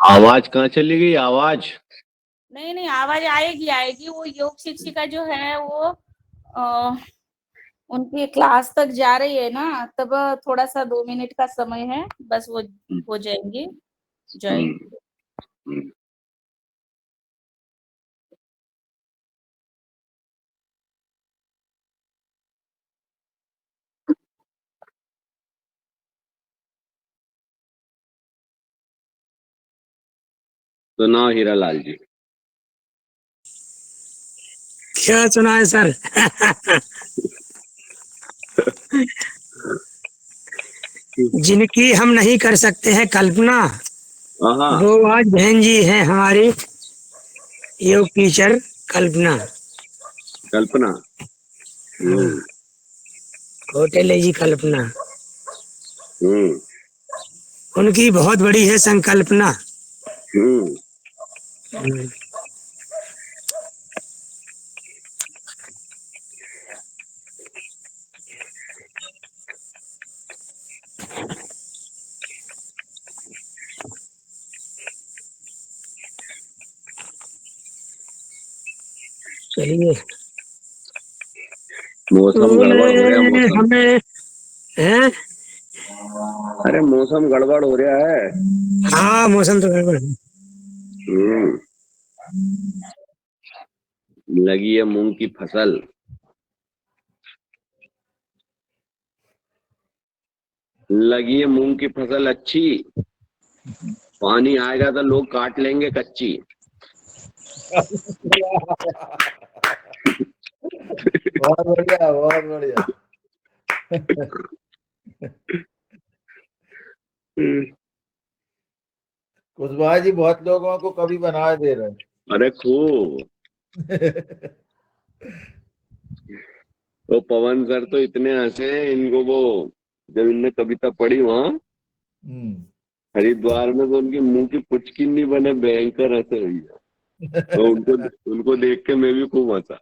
आवाज कहाँ चली गई आवाज। नहीं नहीं, आवाज आएगी आएगी। वो योग शिक्षिका जो है वो अ, उनकी क्लास तक जा रही है ना, तब थोड़ा सा 2 मिनट का समय है, बस वो हो जाएंगे ज्वाइन। हम्म, हम्म। तो ना हीरालाल जी। क्या सुना है सर? जिनकी हम नहीं कर सकते हैं कल्पना, हाँ। वो आज बहन जी हैं हमारी योग टीचर कल्पना। कल्पना। हम्म। होटल जी कल्पना, हम्म। उनकी बहुत बड़ी है संकल्पना। हम्म। हम्म, चलिए। मौसम गड़बड़ हो रहा है तूने मौसम। हमें हैं? अरे मौसम गड़बड़ हो रहा है। हाँ, मौसम तो गड़बड़ है। हम्म। लगी है मूंग की फसल। लगी है मूंग की फसल अच्छी। पानी आएगा तो लोग काट लेंगे कच्ची। बहुत बढ़िया, बहुत बढ़िया। कुशवाहा जी बहुत लोगों को कभी बना दे रहे अरे खूब। हैं। तो पवन सर तो इतने हंसे इनको वो, जब इनने कविता पढ़ी वहां हम्म। हरिद्वार में, तो उनकी मुंह की पुचकी नहीं बने, भयंकर हंसे भैया। तो उनको उनको देख के मैं भी खूब हंसा।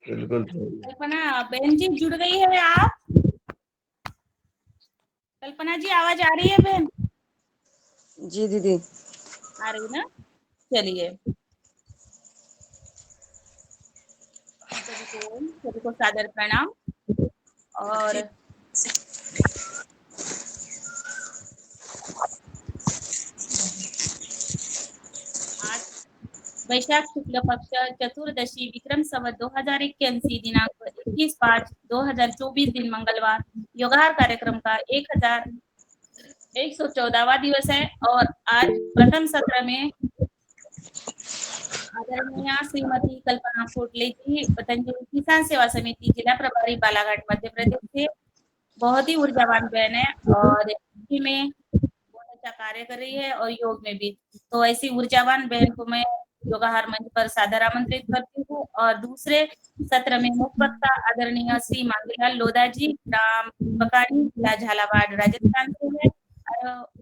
बिल्कुल सही। कल्पना बहन जी जुड़ गई है आप? कल्पना जी आवाज आ रही है बहन? जी दीदी। आ रही ना? चलिए, सभी को सादर प्रणाम। और आज वैशाख शुक्ल पक्ष चतुर्दशी विक्रम संवत 2081 दिनांक 21/5/2024 दिन मंगलवार योगाहार कार्यक्रम का 1114वां दिवस है। और आज प्रथम सत्र में आदरणीय श्रीमती कल्पना कोटले जी, पतंजलि किसान सेवा समिति जिला प्रभारी बालाघाट मध्य प्रदेश से बहुत ही ऊर्जावान बहन है और कृषि में बहुत अच्छा कार्य कर रही है और योग में भी। तो ऐसी ऊर्जावान बहन को मैं योगाहार मंच पर सादर आमंत्रित करती हूँ। और दूसरे सत्र में मुख्य वक्ता आदरणीय श्री मांगीलाल लोधा जी, ग्राम बकानी, जिला झालावाड़, राजस्थान से है।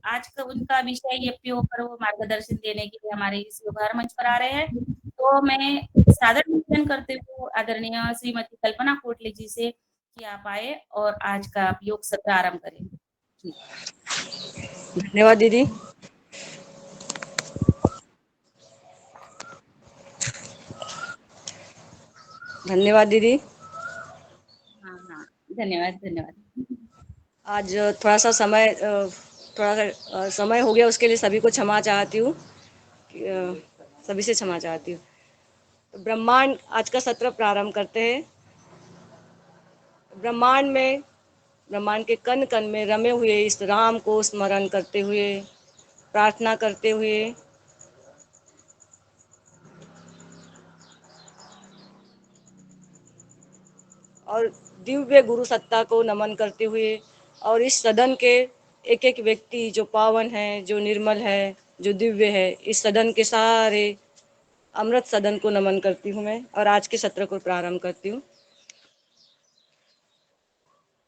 आज का उनका विषय एफपीओ पर वो मार्गदर्शन देने के लिए हमारे इस योगाहार मंच पर आ रहे हैं। तो मैं सादर निवेदन करते हुए आदरणीय श्रीमती कल्पना कोटले जी से कि आप आए और आज का योग सत्र आरंभ करें। धन्यवाद दीदी। धन्यवाद दीदी। हाँ हाँ, धन्यवाद धन्यवाद। आज थोड़ा सा समय हो गया, उसके लिए सभी को क्षमा चाहती हूँ। सभी से क्षमा चाहती हूँ। तो ब्रह्मांड आज का सत्र प्रारंभ करते हैं। ब्रह्मांड के कण कण में रमे हुए इस राम को स्मरण करते हुए, प्रार्थना करते हुए, और दिव्य गुरु सत्ता को नमन करते हुए, और इस सदन के एक एक व्यक्ति जो पावन है, जो निर्मल है, जो दिव्य है, इस सदन के सारे अमृत सदन को नमन करती हूँ मैं, और आज के सत्र को प्रारंभ करती हूँ।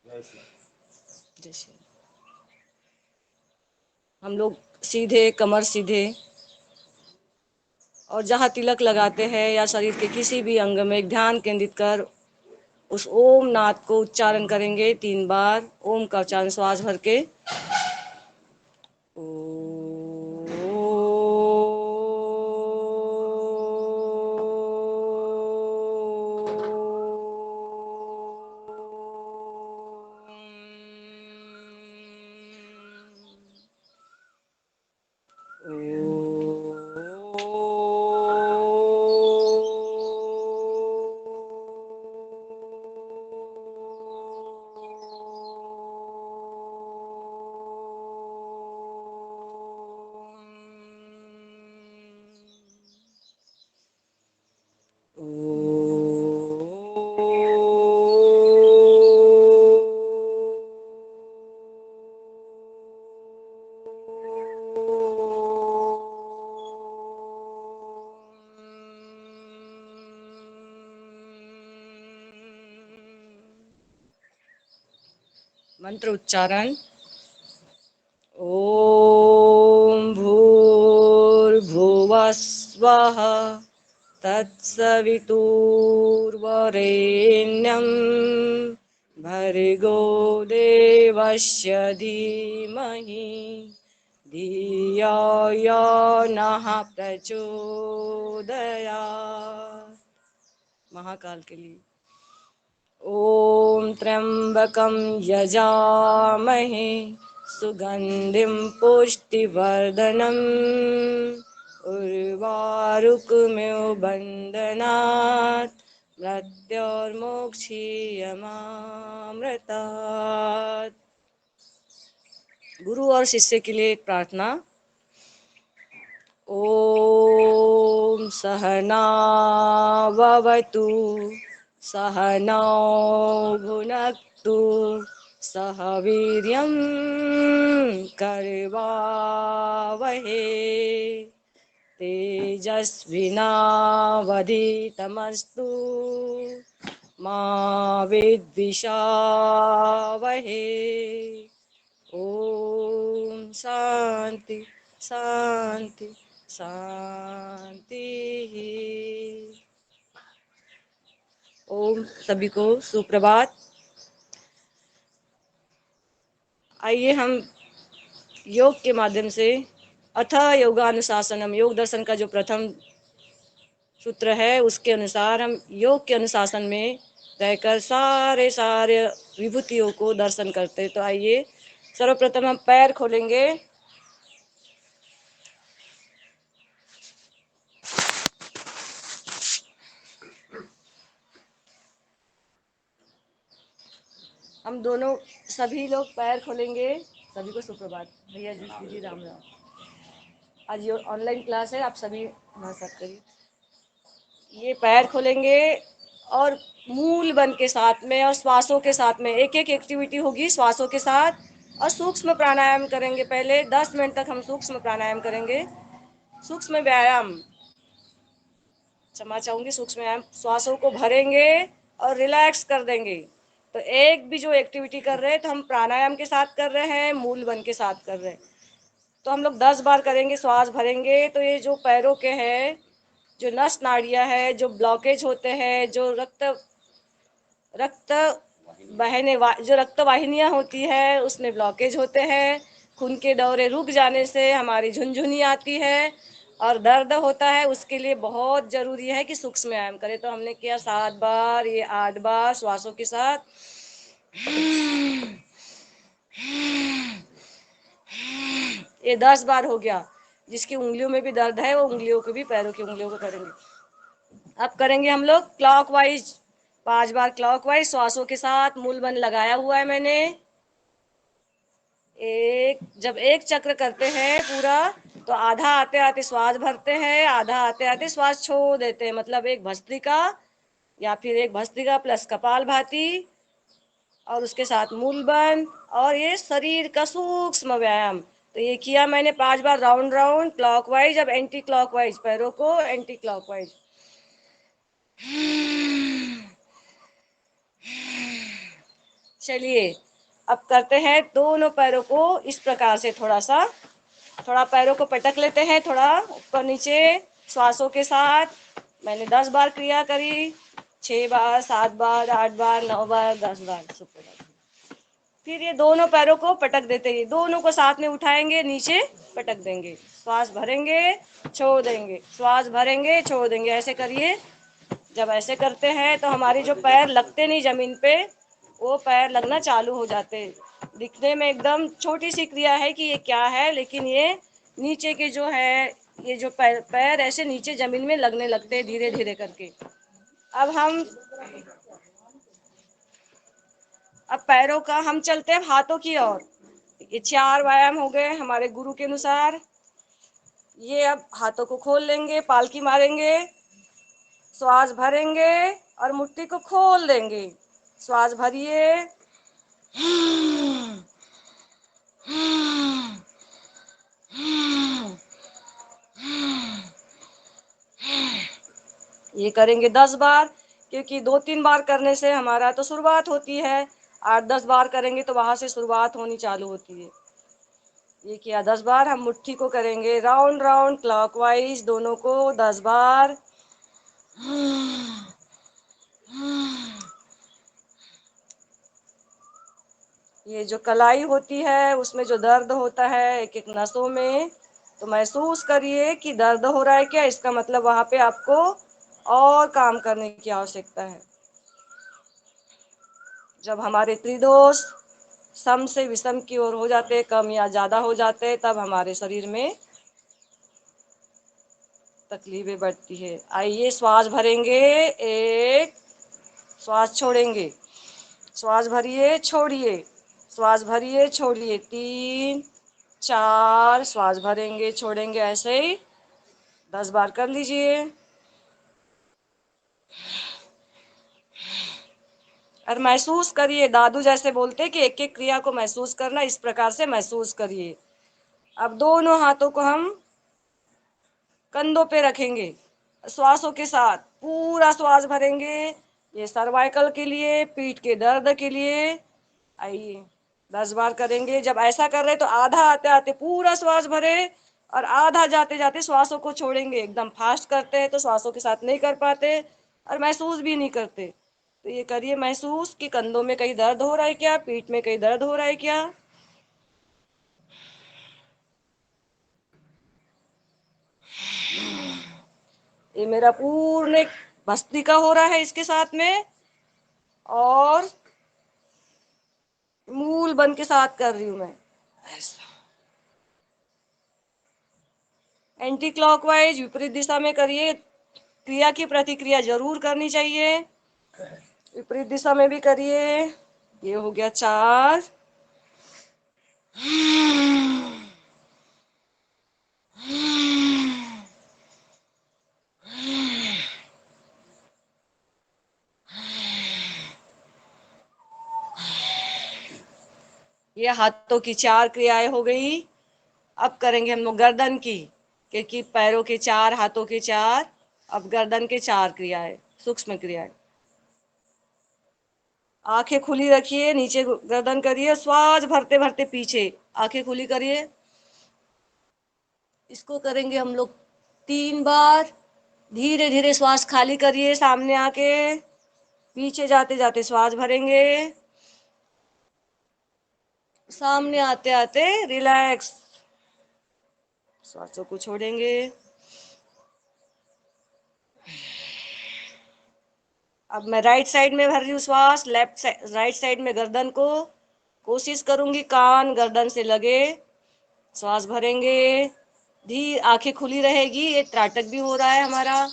जय श्री राम। हम लोग सीधे, कमर सीधे, और जहाँ तिलक लगाते हैं या शरीर के किसी भी अंग में ध्यान केंद्रित कर उस ओम नाद को उच्चारण करेंगे 3 बार। ओम का उच्चारण श्वास भर के मंत्र उच्चारण। ओम भूर्भुवः स्वः तत्सवितुर्वरेण्यं भर्गो देवस्य धीमहि धियो यो नः प्रचोदयात्। महाकाल के लिए। ॐ त्र्यम्बकं यजामहे सुगन्धिं पुष्टिवर्धनम् उर्वारुकमिव बन्धनात् मृत्योर्मोक्षीयमामृतात्। गुरु और शिष्य के लिए एक प्रार्थना। ॐ सहनाववतु सहनौ भुनक्तु सह वीर्यं करवावहे तेजस्विनावधीतमस्तु मा विद्विषावहे। ओम शांति शांति शांति। ओम सभी को सुप्रभात। आइए हम योग के माध्यम से अथ योगानुशासनम, योग दर्शन का जो प्रथम सूत्र है उसके अनुसार हम योग के अनुशासन में रहकर सारे विभूतियों को दर्शन करते हैं। तो आइए सर्वप्रथम हम पैर खोलेंगे। हम दोनों सभी लोग पैर खोलेंगे। सभी को सुप्रभात। भैया जी दीदी राम राम। आज ये ऑनलाइन क्लास है, आप सभी हमारे साथ करिए। ये पैर खोलेंगे और मूल बन के साथ में और श्वासों के साथ में एक एक एक्टिविटी होगी श्वासों के साथ। और सूक्ष्म प्राणायाम करेंगे। पहले 10 मिनट तक हम सूक्ष्म प्राणायाम करेंगे। सूक्ष्म व्यायाम, क्षमा चाहूंगी, सूक्ष्म व्यायाम श्वासों को भरेंगे और रिलैक्स कर देंगे। तो एक भी जो एक्टिविटी कर रहे हैं तो हम प्राणायाम के साथ कर रहे हैं, मूल बन के साथ कर रहे हैं। तो हम लोग 10 बार करेंगे, श्वास भरेंगे। तो ये जो पैरों के हैं, जो नस नाड़ियां है, जो ब्लॉकेज होते हैं, जो रक्त जो रक्त वाहिनियां होती है उसमें ब्लॉकेज होते हैं। खून के दौरे रुक जाने से हमारी झुनझुनी आती है और दर्द होता है। उसके लिए बहुत जरूरी है कि सूक्ष्म व्यायाम करें। तो हमने किया 7 बार, ये 8 बार श्वासों के साथ। ये 10 बार हो गया। जिसकी उंगलियों में भी दर्द है वो उंगलियों को भी, पैरों की उंगलियों को करेंगे। अब करेंगे हम लोग क्लॉकवाइज 5 बार क्लॉकवाइज श्वासों के साथ। मूल बंद लगाया हुआ है मैंने। जब एक चक्र करते हैं पूरा तो आधा आते आते श्वास भरते हैं, आधा आते आते श्वास छोड़ देते हैं। मतलब एक भस्त्रिका या फिर एक भस्त्रिका प्लस कपालभाति और उसके साथ मूल बंद और ये शरीर का सूक्ष्म व्यायाम। तो ये किया मैंने 5 बार राउंड राउंड क्लॉकवाइज। अब एंटी क्लॉकवाइज, पैरों को एंटी क्लॉकवाइज। चलिए अब करते हैं दोनों पैरों को इस प्रकार से। थोड़ा पैरों को पटक लेते हैं, थोड़ा ऊपर नीचे श्वासों के साथ। मैंने 10 बार क्रिया करी, 6 बार, 7 बार, 8 बार, 9 बार, 10 बार। फिर ये दोनों पैरों को पटक देते हैं, दोनों को साथ में उठाएंगे, नीचे पटक देंगे, श्वास भरेंगे, छोड़ देंगे, श्वास भरेंगे, छोड़ देंगे। ऐसे करिए। जब ऐसे करते हैं तो हमारे जो पैर लगते नहीं जमीन पे, वो पैर लगना चालू हो जाते हैं। दिखने में एकदम छोटी सी क्रिया है कि ये क्या है, लेकिन ये नीचे के जो है, ये जो पैर ऐसे नीचे जमीन में लगने लगते हैं धीरे धीरे करके। अब पैरों का हम चलते हैं हाथों की ओर। ये 4 व्यायाम हो गए हमारे गुरु के अनुसार। ये अब हाथों को खोल लेंगे, पालकी मारेंगे, श्वास भरेंगे और मुट्ठी को खोल देंगे। श्वास भरिए, ये करेंगे 10 बार। क्योंकि 2-3 बार करने से हमारा तो शुरुआत होती है 8-10 बार करेंगे तो वहां से शुरुआत होनी चालू होती है। ये किया 10 बार। हम मुट्ठी को करेंगे राउंड राउंड क्लॉकवाइज, दोनों को 10 बार। ये जो कलाई होती है उसमें जो दर्द होता है एक एक नसों में, तो महसूस करिए कि दर्द हो रहा है क्या, इसका मतलब वहां पे आपको और काम करने की आवश्यकता है। जब हमारे त्रिदोष सम से विषम की ओर हो जाते हैं, कम या ज्यादा हो जाते हैं, तब हमारे शरीर में तकलीफें बढ़ती है। आइए श्वास भरेंगे, एक, श्वास छोड़ेंगे, श्वास भरिए छोड़िए, श्वास भरिए छोड़िए, 3, 4, श्वास भरेंगे छोड़ेंगे, ऐसे ही 10 बार कर लीजिए। और महसूस करिए, दादू जैसे बोलते कि एक एक क्रिया को महसूस करना, इस प्रकार से महसूस करिए। अब दोनों हाथों को हम कंधों पे रखेंगे, श्वासों के साथ पूरा श्वास भरेंगे। ये सर्वाइकल के लिए, पीठ के दर्द के लिए। आइए 10 बार करेंगे। जब ऐसा कर रहे तो आधा आते आते पूरा श्वास भरे और आधा जाते जाते श्वासों को छोड़ेंगे। एकदम फास्ट करते हैं तो श्वासों के साथ नहीं कर पाते और महसूस भी नहीं करते। तो ये करिए महसूस कि कंधों में कहीं दर्द हो रहा है क्या, पीठ में कहीं दर्द हो रहा है क्या। ये मेरा पूर्ण भस्त्रिका हो रहा है इसके साथ में, और मूल बन के साथ कर रही हूं मैं ऐसा। एंटी क्लॉकवाइज विपरीत दिशा में करिए। क्रिया की प्रतिक्रिया जरूर करनी चाहिए। विपरीत दिशा में भी करिए। ये हो गया 4। ये हाथों की 4 क्रियाएं हो गई। अब करेंगे हम लोग गर्दन की, क्योंकि पैरों के 4, हाथों के 4। अब गर्दन के 4 क्रियाएं, सूक्ष्म क्रियाएं। आंखें खुली रखिए, नीचे गर्दन करिए, श्वास भरते भरते पीछे आंखें खुली करिए। इसको करेंगे हम लोग 3 बार। धीरे धीरे श्वास खाली करिए, सामने आके पीछे जाते जाते श्वास भरेंगे, सामने आते आते रिलैक्स, श्वासों को छोड़ेंगे। अब मैं राइट साइड में भर रही हूँ श्वास, राइट साइड में गर्दन को कोशिश करूंगी कान गर्दन से लगे। श्वास भरेंगे, आंखें खुली रहेगी। ये त्राटक भी हो रहा है हमारा।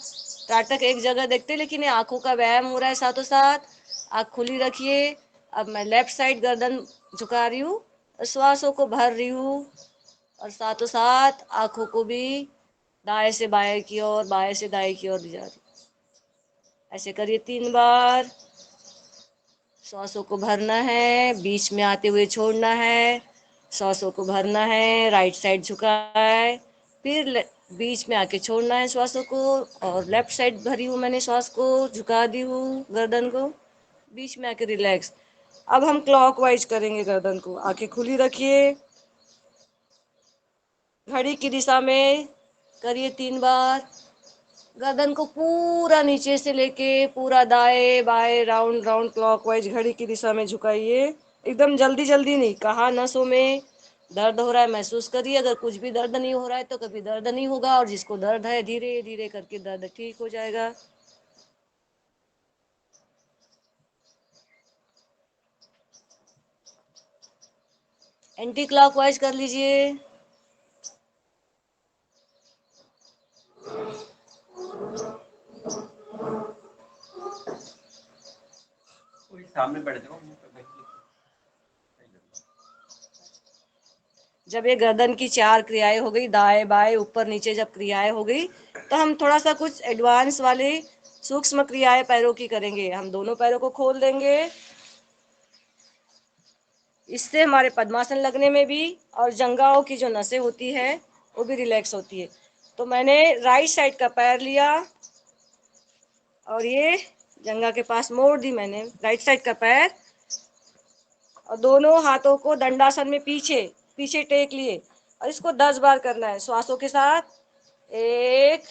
त्राटक एक जगह देखते, लेकिन ये आंखों का व्यायाम हो रहा है साथों साथ। आंख खुली रखिए। अब मैं लेफ्ट साइड गर्दन झुका रही हूँ, श्वासों को भर रही हूँ और साथों साथ आंखों को भी दाएं से बाएं की ओर, बाएं से दाएं की ओर ले जा रही। ऐसे करिए 3 बार। श्वासों को भरना है, बीच में आते हुए छोड़ना है। श्वासों को भरना है, राइट साइड झुका है, फिर बीच में आके छोड़ना है श्वासों को। और लेफ्ट साइड भरी हूँ मैंने, श्वास को झुका दी हूँ, गर्दन को बीच में आके रिलैक्स। अब हम क्लॉकवाइज करेंगे गर्दन को। आंखें खुली रखिए, घड़ी की दिशा में करिए 3 बार। गर्दन को पूरा नीचे से लेके पूरा दाएं बाएं राउंड राउंड क्लॉकवाइज घड़ी की दिशा में झुकाइए। एकदम जल्दी जल्दी नहीं। कहाँ नसों में दर्द हो रहा है महसूस करिए। अगर कुछ भी दर्द नहीं हो रहा है तो कभी दर्द नहीं होगा, और जिसको दर्द है धीरे धीरे करके दर्द ठीक हो जाएगा। एंटी क्लॉकवाइज कर लीजिए। सामने बैठ जाओ। जब ये गर्दन की 4 क्रियाएं हो गई, दाएं बाएं ऊपर नीचे जब क्रियाएं हो गई, तो हम थोड़ा सा कुछ एडवांस वाले सूक्ष्म क्रियाएं पैरों की करेंगे। हम दोनों पैरों को खोल देंगे। इससे हमारे पद्मासन लगने में भी और जंघाओं की जो नसें होती है वो भी रिलैक्स होती है। तो मैंने राइट साइड का पैर लिया और ये जंघा के पास मोड़ दी मैंने राइट साइड का पैर। और दोनों हाथों को दंडासन में पीछे पीछे टेक लिए और इसको 10 बार करना है श्वासों के साथ। एक,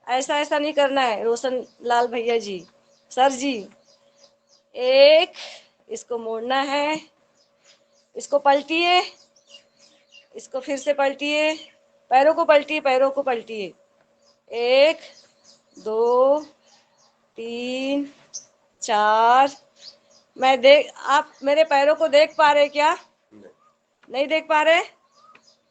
ऐसा ऐसा नहीं करना है रोशन लाल भैया जी, सर जी। एक, इसको मोड़ना है, इसको पलटिए, इसको फिर से पलटिए, पैरों को पलटिए, पैरों को पलटिए। 1 2 3 4। आप मेरे पैरों को देख पा रहे क्या? नहीं देख पा रहे?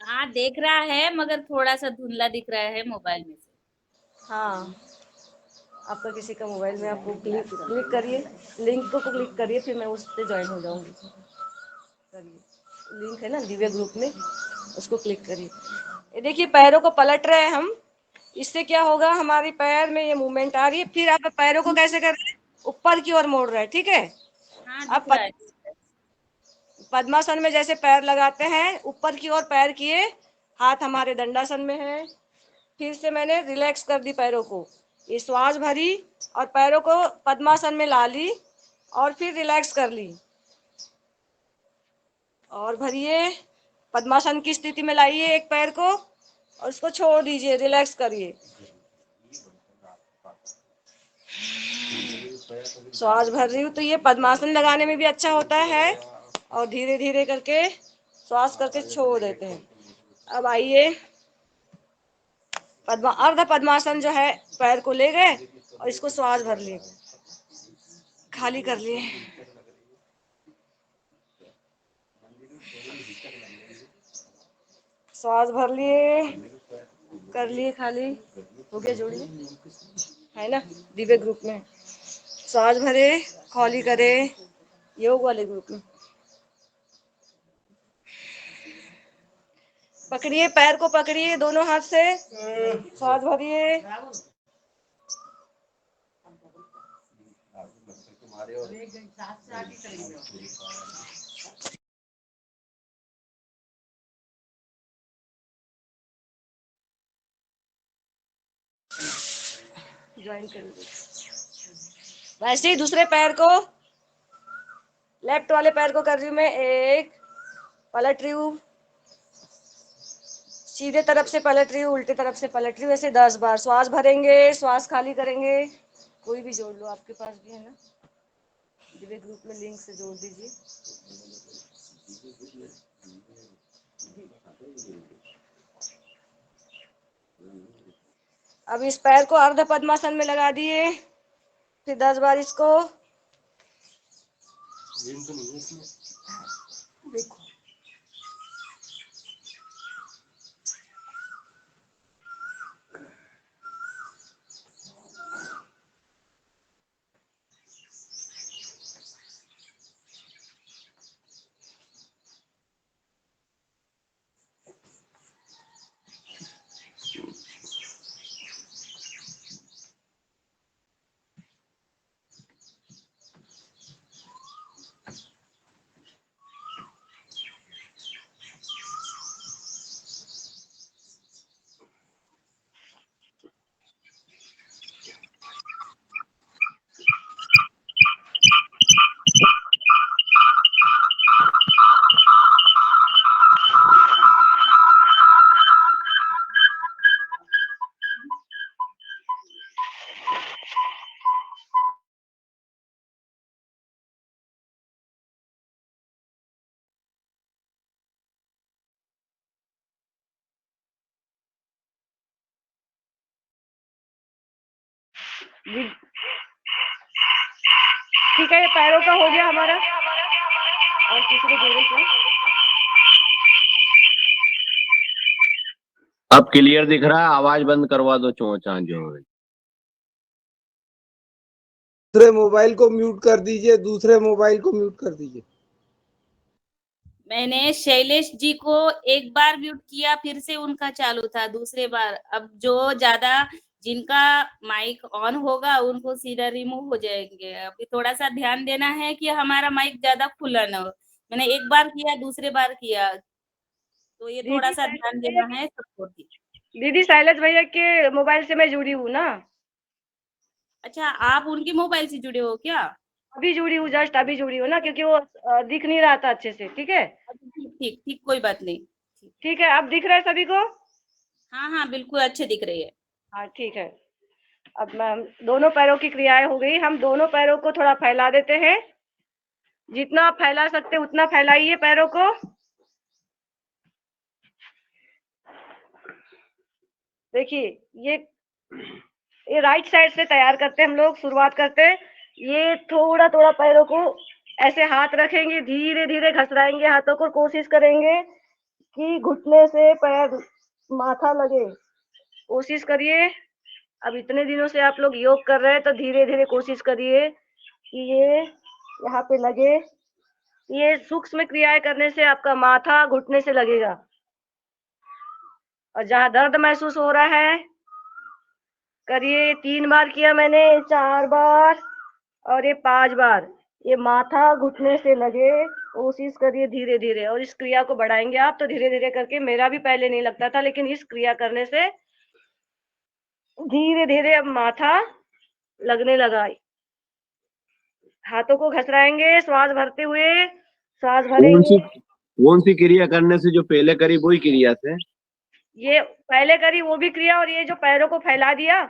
हाँ देख रहा है, मगर थोड़ा सा धुंधला दिख रहा है मोबाइल में से। हाँ, आपका किसी का मोबाइल में आपको क्लिक करिए, लिंक को क्लिक करिए, फिर मैं उस पर ज्वाइन हो जाऊंगी। करिए, लिंक है ना दिव्य ग्रुप में, उसको क्लिक करिए। ये देखिए पैरों को पलट रहे हैं हम, इससे क्या होगा, हमारी पैर में ये मूवमेंट आ रही है। फिर आप पैरों को कैसे कर रहे हैं? ऊपर की ओर मोड़ रहे हैं, ठीक है। हाँ अब दिख रहा है। पद्मासन में जैसे पैर लगाते हैं, ऊपर की ओर पैर किए, हाथ हमारे दंडासन में है। फिर से मैंने रिलैक्स कर दी पैरों को, ये श्वास भरी और पैरों को पद्मासन में ला ली और फिर रिलैक्स कर ली। और भरिए, पद्मासन की स्थिति में लाइए एक पैर को और उसको छोड़ दीजिए, रिलैक्स करिए। श्वास भर रही हूँ तो ये पद्मासन लगाने में भी अच्छा होता है और धीरे धीरे करके श्वास करके छोड़ देते हैं। अब आइए, अर्ध पद्मासन जो है, पैर को ले गए और इसको श्वास भर लिए, खाली कर लिए। श्वास भर लिए, कर लिए, खाली हो गया। जोड़िए, है ना दिव्य ग्रुप में। श्वास भरे, खाली करे, योग वाले ग्रुप में। पकड़िए, पैर को पकड़िए दोनों हाथ से, श्वास भरिए। ज्वाइन कर लीजिए। वैसे ही दूसरे पैर को, लेफ्ट वाले पैर को कर रही हूँ मैं। एक, पलट रही हूँ, सीधे तरफ से पलट रही हूँ, उल्टे तरफ से पलट रही हूँ, ऐसे 10 बार। श्वास भरेंगे, श्वास खाली करेंगे। कोई भी जोड़ लो, आपके पास भी है ना, दिव्य ग्रुप में लिंक से जोड़ दीजिए। अब इस पैर को अर्ध पद्मासन में लगा दिए, फिर 10 बार इसको। देखो, ठीक है, ये पैरों का हो गया हमारा। और किसी को जोड़े क्या? अब क्लियर दिख रहा है? आवाज बंद करवा दो, चोंचा जो है। दूसरे मोबाइल को म्यूट कर दीजिए, दूसरे मोबाइल को म्यूट कर दीजिए। मैंने शैलेश जी को एक बार म्यूट किया, फिर से उनका चालू था दूसरे बार। अब जो ज्यादा जिनका माइक ऑन होगा उनको सीधा रिमूव हो जाएंगे। अभी थोड़ा सा ध्यान देना है कि हमारा माइक ज्यादा खुला ना हो। मैंने एक बार किया, दूसरे बार किया, तो ये थोड़ा सा ध्यान देना है सबको। दीदी शैलेश भैया के मोबाइल से मैं जुड़ी हूँ ना। अच्छा, आप उनके मोबाइल से जुड़े हो क्या? अभी जुड़ी हूँ, जस्ट अभी जुड़ी हूँ ना, क्योंकि वो दिख नहीं रहा था अच्छे से। ठीक है, ठीक ठीक ठीक, कोई बात नहीं। ठीक है, अब दिख रहा है सभी को? हाँ हाँ, बिल्कुल अच्छे दिख रही है। हाँ ठीक है। अब मैं दोनों पैरों की क्रियाएं हो गई, हम दोनों पैरों को थोड़ा फैला देते हैं। जितना आप फैला सकते उतना फैलाइए पैरों को। देखिए, ये राइट साइड से तैयार करते हैं हम लोग, शुरुआत करते हैं। ये थोड़ा थोड़ा पैरों को ऐसे हाथ रखेंगे, धीरे धीरे घसराएंगे हाथों को, कोशिश करेंगे कि घुटने से पैर माथा लगे। कोशिश करिए। अब इतने दिनों से आप लोग योग कर रहे हैं, तो धीरे धीरे कोशिश करिए कि ये यहाँ पे लगे। ये सूक्ष्म क्रियाएं करने से आपका माथा घुटने से लगेगा। और जहाँ दर्द महसूस हो रहा है, करिए। 3 बार किया मैंने, 4 बार और ये 5 बार। ये माथा घुटने से लगे, कोशिश करिए धीरे धीरे। और इस क्रिया को बढ़ाएंगे आप तो धीरे धीरे करके। मेरा भी पहले नहीं लगता था, लेकिन इस क्रिया करने से धीरे धीरे अब माथा लगने लगा। हाथों को घसराएंगे श्वास भरते हुए, श्वास भरेंगे। कौन सी क्रिया करने से? जो पहले करी वही क्रिया से? ये पहले करी वो भी क्रिया, और ये जो पैरों को फैला दिया,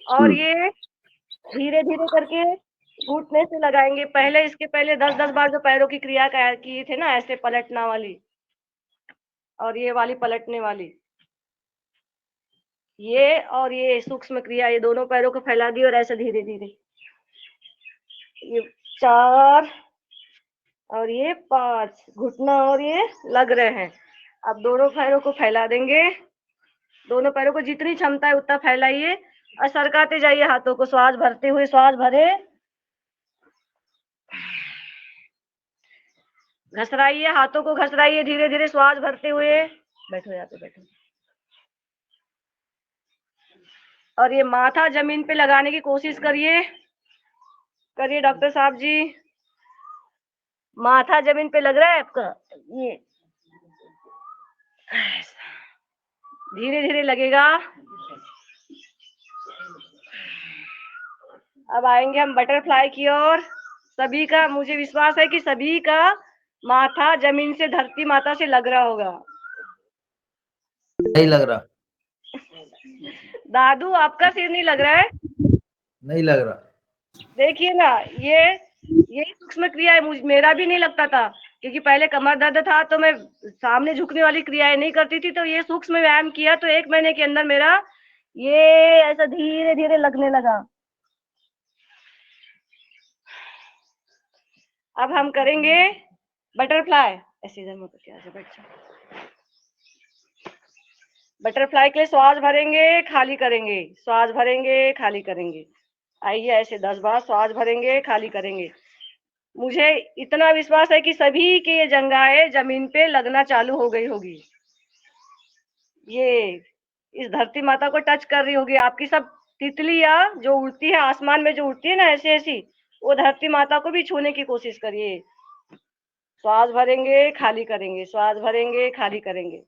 और ये धीरे धीरे करके घुटने से लगाएंगे। पहले, इसके पहले 10-10 बार जो पैरों की क्रिया किए थे ना, ऐसे पलटना वाली और ये वाली पलटने वाली, ये और ये सूक्ष्म क्रिया, ये दोनों पैरों को फैला दी और ऐसे धीरे धीरे। ये 4 और ये 5 घुटना और ये लग रहे हैं। अब दोनों पैरों को फैला देंगे। दोनों पैरों को जितनी क्षमता है उतना फैलाइए और सरकाते जाइए हाथों को, श्वास भरते हुए। श्वास भरे, घसराइए हाथों को, घसराइए धीरे धीरे श्वास भरते हुए। बैठो, यहाँ पे बैठो। और ये माथा जमीन पे लगाने की कोशिश करिए। करिए डॉक्टर साहब जी। माथा जमीन पे लग रहा है आपका? ये धीरे धीरे लगेगा। अब आएंगे हम बटरफ्लाई की ओर। सभी का, मुझे विश्वास है कि सभी का माथा जमीन से, धरती माता से लग रहा होगा। नहीं लग रहा। दादू, आपका सिर नहीं लग रहा है? नहीं लग रहा। देखिए ना, ये सूक्ष्म क्रिया है। मेरा भी नहीं लगता था, क्योंकि पहले कमर दर्द था तो मैं सामने झुकने वाली क्रियाएं नहीं करती थी। तो ये सूक्ष्म व्यायाम किया तो 1 महीने के अंदर मेरा ये ऐसा धीरे धीरे लगने लगा। अब हम करेंगे बटरफ्लाई। ऐसे इधर मुंह करके आजा, बैठ जाओ। बटरफ्लाई के लिए श्वास भरेंगे, खाली करेंगे, श्वास भरेंगे, खाली करेंगे। आइए, ऐसे 10 बार श्वास भरेंगे, खाली करेंगे। मुझे इतना विश्वास है कि सभी के ये जंघाएं जमीन पे लगना चालू हो गई होगी। ये इस धरती माता को टच कर रही होगी। आपकी सब तितलियां जो उड़ती है आसमान में, जो उड़ती है ना ऐसी ऐसी, वो धरती माता को भी छूने की कोशिश करिए। श्वास भरेंगे, खाली करेंगे, श्वास भरेंगे, खाली करेंगे।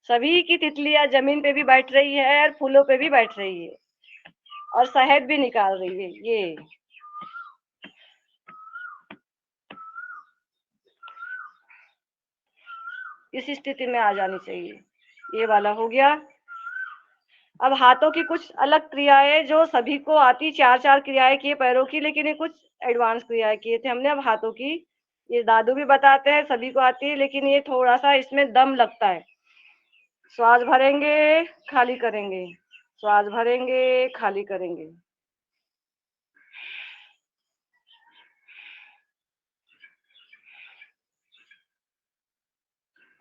सभी की तितलियां जमीन पे भी बैठ रही है और फूलों पे भी बैठ रही है और शहद भी निकाल रही है। ये इस स्थिति में आ जानी चाहिए। ये वाला हो गया। अब हाथों की कुछ अलग क्रियाएं जो सभी को आती, 4-4 क्रियाएं किए पैरों की, लेकिन ये कुछ एडवांस क्रियाएं किए थे हमने। अब हाथों की, ये दादू भी बताते हैं, सभी को आती है, लेकिन ये थोड़ा सा इसमें दम लगता है। श्वास भरेंगे, खाली करेंगे, श्वास भरेंगे, खाली करेंगे।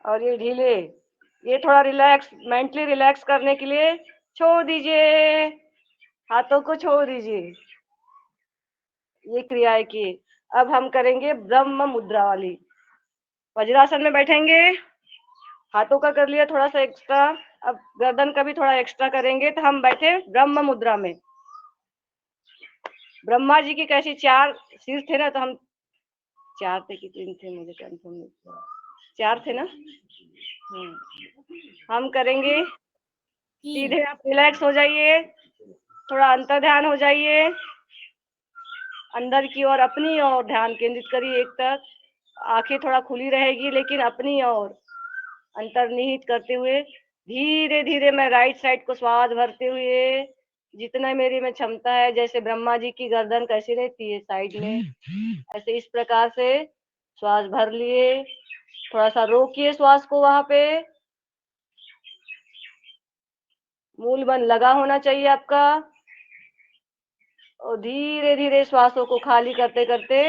और ये ढीले, ये थोड़ा रिलैक्स, मेंटली रिलैक्स करने के लिए छोड़ दीजिए, हाथों को छोड़ दीजिए। ये क्रियाएं की। अब हम करेंगे ब्रह्म मुद्रा वाली। वज्रासन में बैठेंगे, हाथों का कर लिया थोड़ा सा एक्स्ट्रा, अब गर्दन का भी थोड़ा एक्स्ट्रा करेंगे। तो हम बैठे ब्रह्म मुद्रा में। ब्रह्मा जी की कैसी 4 सिर थे ना, तो हम 4 थे कि 3 थे, मुझे कंफर्म नहीं, 4 थे ना। हम करेंगे। सीधे आप रिलैक्स हो जाइए, थोड़ा अंतर ध्यान हो जाइए। अंदर की ओर, अपनी ओर ध्यान केंद्रित करिए एक तक। आंखें थोड़ा खुली रहेगी लेकिन अपनी ओर अंतर्निहित करते हुए धीरे धीरे मैं राइट साइड को श्वास भरते हुए, जितना मेरी में क्षमता है, जैसे ब्रह्मा जी की गर्दन कैसी रहती है साइड में, ऐसे इस प्रकार से श्वास भर लिए। थोड़ा सा रोकिए श्वास को, वहां पे मूल बन लगा होना चाहिए आपका, और धीरे धीरे श्वासों को खाली करते करते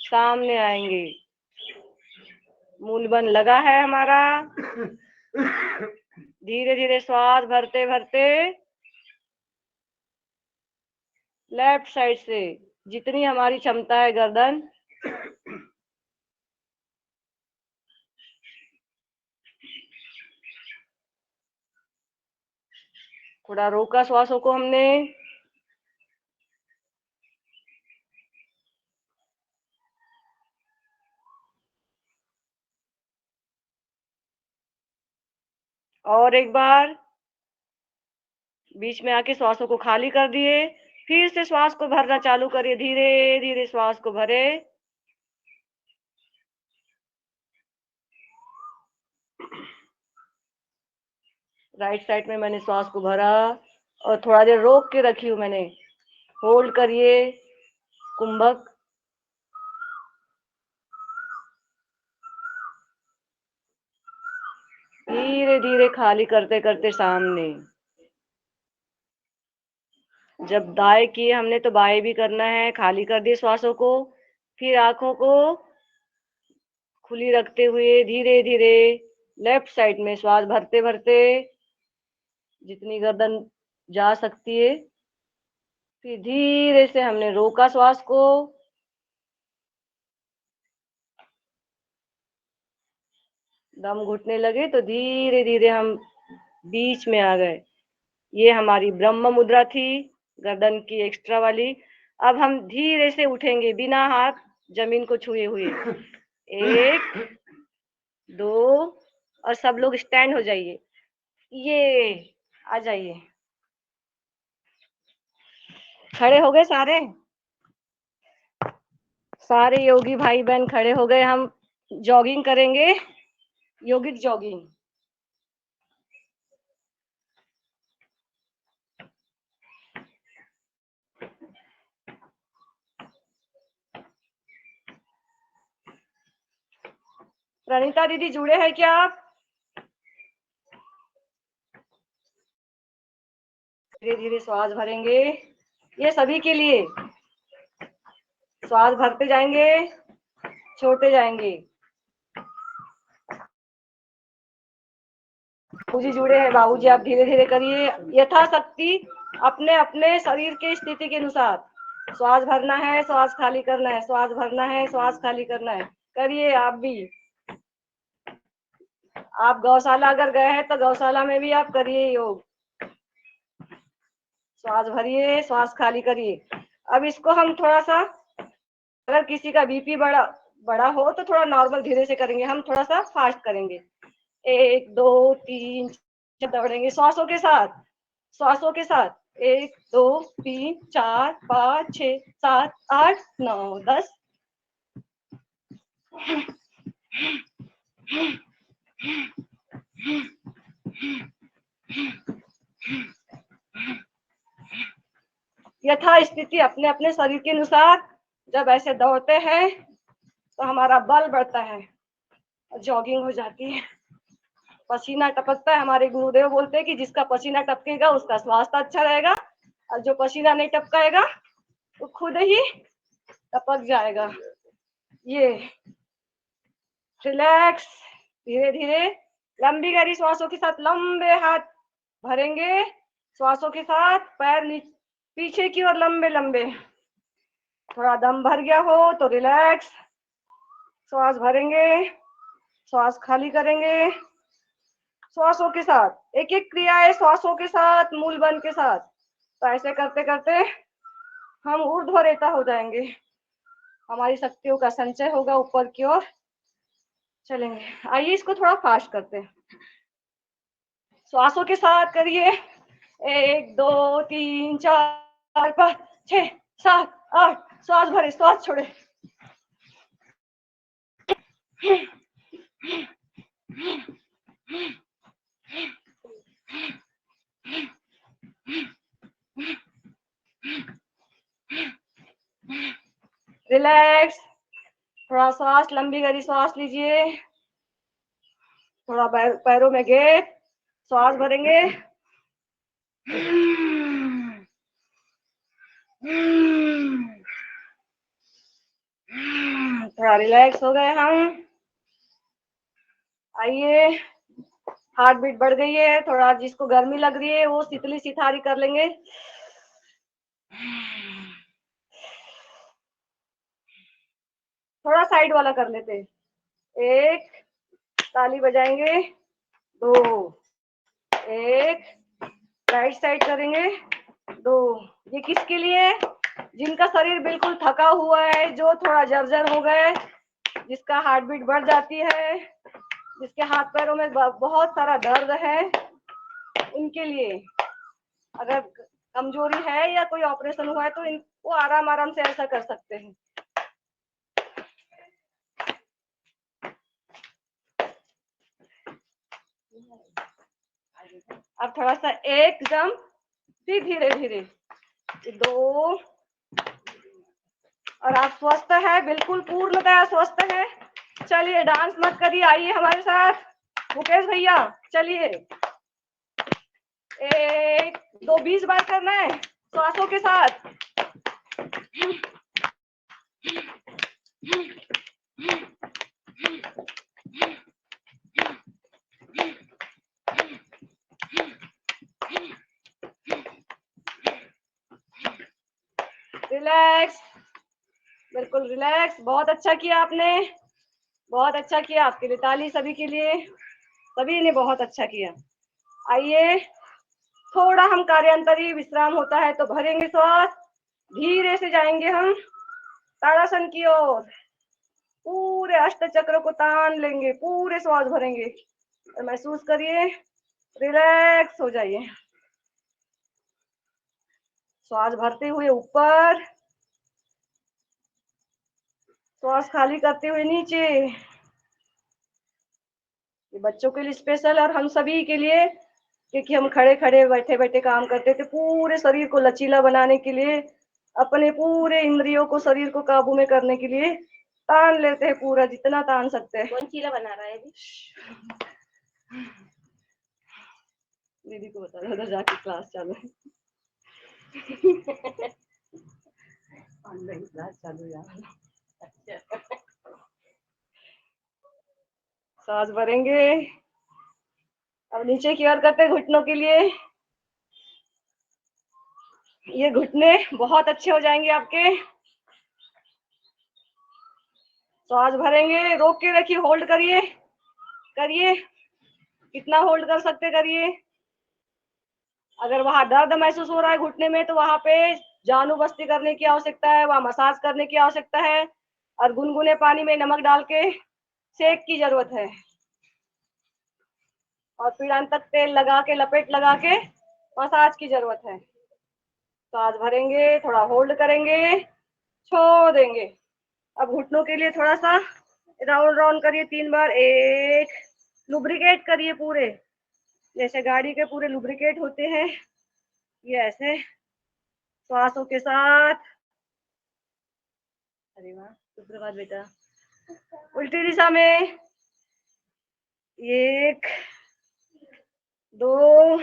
सामने आएंगे। मूल बन लगा है हमारा। धीरे धीरे श्वास भरते भरते लेफ्ट साइड से जितनी हमारी क्षमता है गर्दन, थोड़ा रोका श्वासों को हमने। और एक बार बीच में आके श्वासों को खाली कर दिए, फिर से श्वास को भरना चालू करिए, धीरे धीरे श्वास को भरे। राइट साइड में मैंने श्वास को भरा और थोड़ा देर रोक के रखी हूँ मैंने। होल्ड करिए कुंभक। धीरे धीरे खाली करते करते सामने। जब दाएं किए हमने तो बाएं भी करना है। खाली कर दिए श्वासों को, फिर आंखों को खुली रखते हुए धीरे धीरे लेफ्ट साइड में श्वास भरते भरते जितनी गर्दन जा सकती है, फिर धीरे से हमने रोका श्वास को। दम घुटने लगे तो धीरे धीरे हम बीच में आ गए। ये हमारी ब्रह्म मुद्रा थी, गर्दन की एक्स्ट्रा वाली। अब हम धीरे से उठेंगे बिना हाथ जमीन को छुए हुए। 1 2 और सब लोग स्टैंड हो जाइए। ये आ जाइए, खड़े हो गए सारे। सारे योगी भाई बहन खड़े हो गए। हम जॉगिंग करेंगे, योगिक जॉगिंग। प्रणीता दीदी जुड़े हैं क्या आप? धीरे धीरे श्वास भरेंगे, ये सभी के लिए। श्वास भरते जाएंगे, छोड़ते जाएंगे। बाबूजी जुड़े हैं, बाबूजी आप धीरे धीरे करिए यथाशक्ति, अपने अपने शरीर की स्थिति के अनुसार। श्वास भरना है, श्वास खाली करना है, श्वास भरना है, श्वास खाली करना है। करिए आप भी। आप गौशाला अगर गए हैं तो गौशाला में भी आप करिए योग। श्वास भरिए, श्वास खाली करिए। अब इसको हम थोड़ा सा, अगर किसी का बीपी बड़ा हो तो थोड़ा नॉर्मल धीरे से करेंगे, हम थोड़ा सा फास्ट करेंगे। 1 2 3 दौड़ेंगे श्वासों के साथ, श्वासों के साथ। 1 2 3 4 5 6 7 8 9 10। यथा स्थिति अपने अपने शरीर के अनुसार जब ऐसे दौड़ते हैं तो हमारा बल बढ़ता है और जॉगिंग हो जाती है। पसीना टपकता है। हमारे गुरुदेव बोलते हैं कि जिसका पसीना टपकेगा उसका स्वास्थ्य अच्छा रहेगा, और जो पसीना नहीं टपकाएगा वो खुद ही टपक जाएगा। ये रिलैक्स, धीरे धीरे लंबी गहरी श्वासों के साथ लंबे हाथ भरेंगे। श्वासों के साथ पैर पीछे की ओर लंबे लंबे। थोड़ा दम भर गया हो तो रिलैक्स, श्वास भरेंगे, श्वास खाली करेंगे। श्वासों के साथ एक एक क्रिया है, श्वासों के साथ, मूल बंद के साथ। तो ऐसे करते करते हम ऊर्ध्वरेता हो जाएंगे, हमारी शक्तियों का संचय होगा, ऊपर की ओर चलेंगे। आइए इसको थोड़ा फास्ट करते हैं। श्वासों के साथ करिए। 1 2 3 4 5 6 7 8 श्वास भरे, श्वास छोड़े। रिलैक्स, थोड़ा सांस लंबी गहरी सांस लीजिए, थोड़ा पैरों में गैप, श्वास भरेंगे। थोड़ा रिलैक्स हो गए हम। आइए, हार्ट बीट बढ़ गई है, थोड़ा जिसको गर्मी लग रही है वो शीतली सिथारी कर लेंगे। थोड़ा साइड वाला कर लेते हैं। 1, ताली बजाएंगे। 2, 1, राइट साइड करेंगे। 2, ये किसके लिए? जिनका शरीर बिल्कुल थका हुआ है, जो थोड़ा जर्जर हो गए, जिसका हार्ट बीट बढ़ जाती है, जिसके हाथ पैरों में बहुत सारा दर्द है, उनके लिए। अगर कमजोरी है या कोई ऑपरेशन हुआ है तो इनको आराम आराम से ऐसा कर सकते हैं। अब थोड़ा सा एकदम, फिर धीरे धीरे 2, और आप स्वस्थ है, बिल्कुल पूर्णतः स्वस्थ है। चलिए डांस मत करिए, आइए हमारे साथ मुकेश भैया, चलिए। 1, 2, 20 बार करना है श्वासों के साथ। रिलैक्स, बिल्कुल रिलैक्स। बहुत अच्छा किया आपने, बहुत अच्छा किया। आपके लिए ताली, सभी के लिए, सभी ने बहुत अच्छा किया। आइए, थोड़ा हम कार्यांतरी विश्राम होता है तो भरेंगे श्वास, धीरे से जाएंगे हम ताड़ासन की ओर। पूरे अष्ट चक्र को तान लेंगे, पूरे श्वास भरेंगे और महसूस करिए, रिलैक्स हो जाइए। श्वास भरते हुए ऊपर, श्वास खाली करते हुए नीचे। ये बच्चों के लिए स्पेशल और हम सभी के लिए, क्योंकि हम खड़े खड़े बैठे बैठे काम करते थे। पूरे शरीर को लचीला बनाने के लिए, अपने पूरे इंद्रियों को, शरीर को काबू में करने के लिए तान लेते हैं, पूरा जितना तान सकते हैं। कौन चीला बना रहा है अभी? दीदी को बता दो, उधर जाके क्लास चालू है। ऑनलाइन क्लास चालू है यार। सांस भरेंगे। अब नीचे की ओर करते हैं घुटनों के लिए। ये घुटने बहुत अच्छे हो जाएंगे आपके। सांस भरेंगे, रोक के रखिए, होल्ड करिए, करिए, कितना होल्ड कर सकते करिए। अगर वहां दर्द महसूस हो रहा है घुटने में तो वहां पे जानू बस्ती करने की आवश्यकता है, वहां मसाज करने की आवश्यकता है, और गुनगुने पानी में नमक डाल के सेक की जरूरत है, और पीड़ान तक तेल लगा के, लपेट लगा के मसाज की जरूरत है। सांस भरेंगे, थोड़ा होल्ड करेंगे, छोड़ देंगे। अब घुटनों के लिए थोड़ा सा राउंड राउंड करिए 3 बार। 1, लुब्रिकेट करिए पूरे, जैसे गाड़ी के पूरे लुब्रिकेट होते हैं, ये ऐसे श्वासों के साथ। अरे वाह, सुप्रभात बेटा। उल्टी दिशा में 1, 2,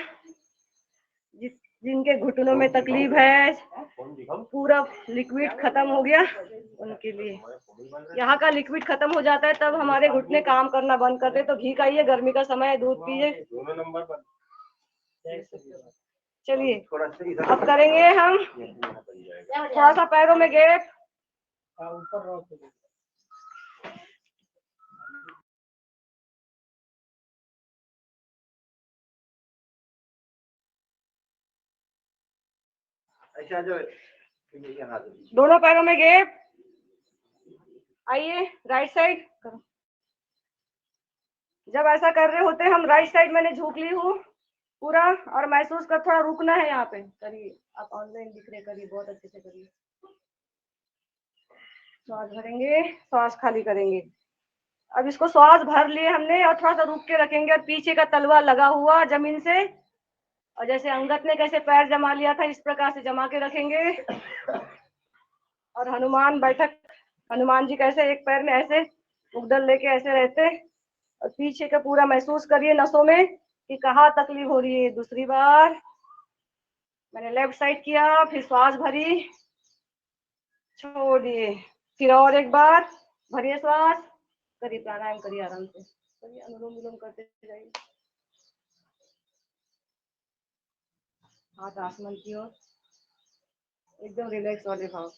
जिनके घुटनों में तकलीफ है, पूरा लिक्विड खत्म हो गया, उनके लिए। यहाँ का लिक्विड खत्म हो जाता है तब हमारे घुटने काम करना बंद करते, तो घी खाइए, गर्मी का समय है, दूध पीजिए। चलिए अब करेंगे हम थोड़ा सा पैरों में गैप। दोनों पैरों में गैप। आइए राइट साइड करो। जब ऐसा कर रहे होते हैं हम, राइट साइड मैंने झुक ली हूँ पूरा, और महसूस कर, थोड़ा रुकना है यहाँ पे। करिए, आप ऑनलाइन दिख रहे, करिए, बहुत अच्छे से करिए। श्वास भरेंगे, श्वास खाली करेंगे। अब इसको श्वास भर लिए हमने और थोड़ा सा रुक के रखेंगे और पीछे का तलवा लगा हुआ जमीन से, और जैसे अंगद ने कैसे पैर जमा लिया था इस प्रकार से जमा के रखेंगे। और हनुमान बैठक, हनुमान जी कैसे एक पैर में ऐसे मुगदल लेके ऐसे रहते, और पीछे का पूरा महसूस करिए नसों में कि कहाँ तकलीफ हो रही है। दूसरी बार मैंने लेफ्ट साइड किया, फिर श्वास भरी, छोड़ दिए, फिर और एक बार भरिए श्वास, करिए प्राणायाम, करिए आराम से, करिए अनुलोम विलोम करते जाइए। हाथ आसमान की ओर, एकदम रिलैक्स वाले भाव।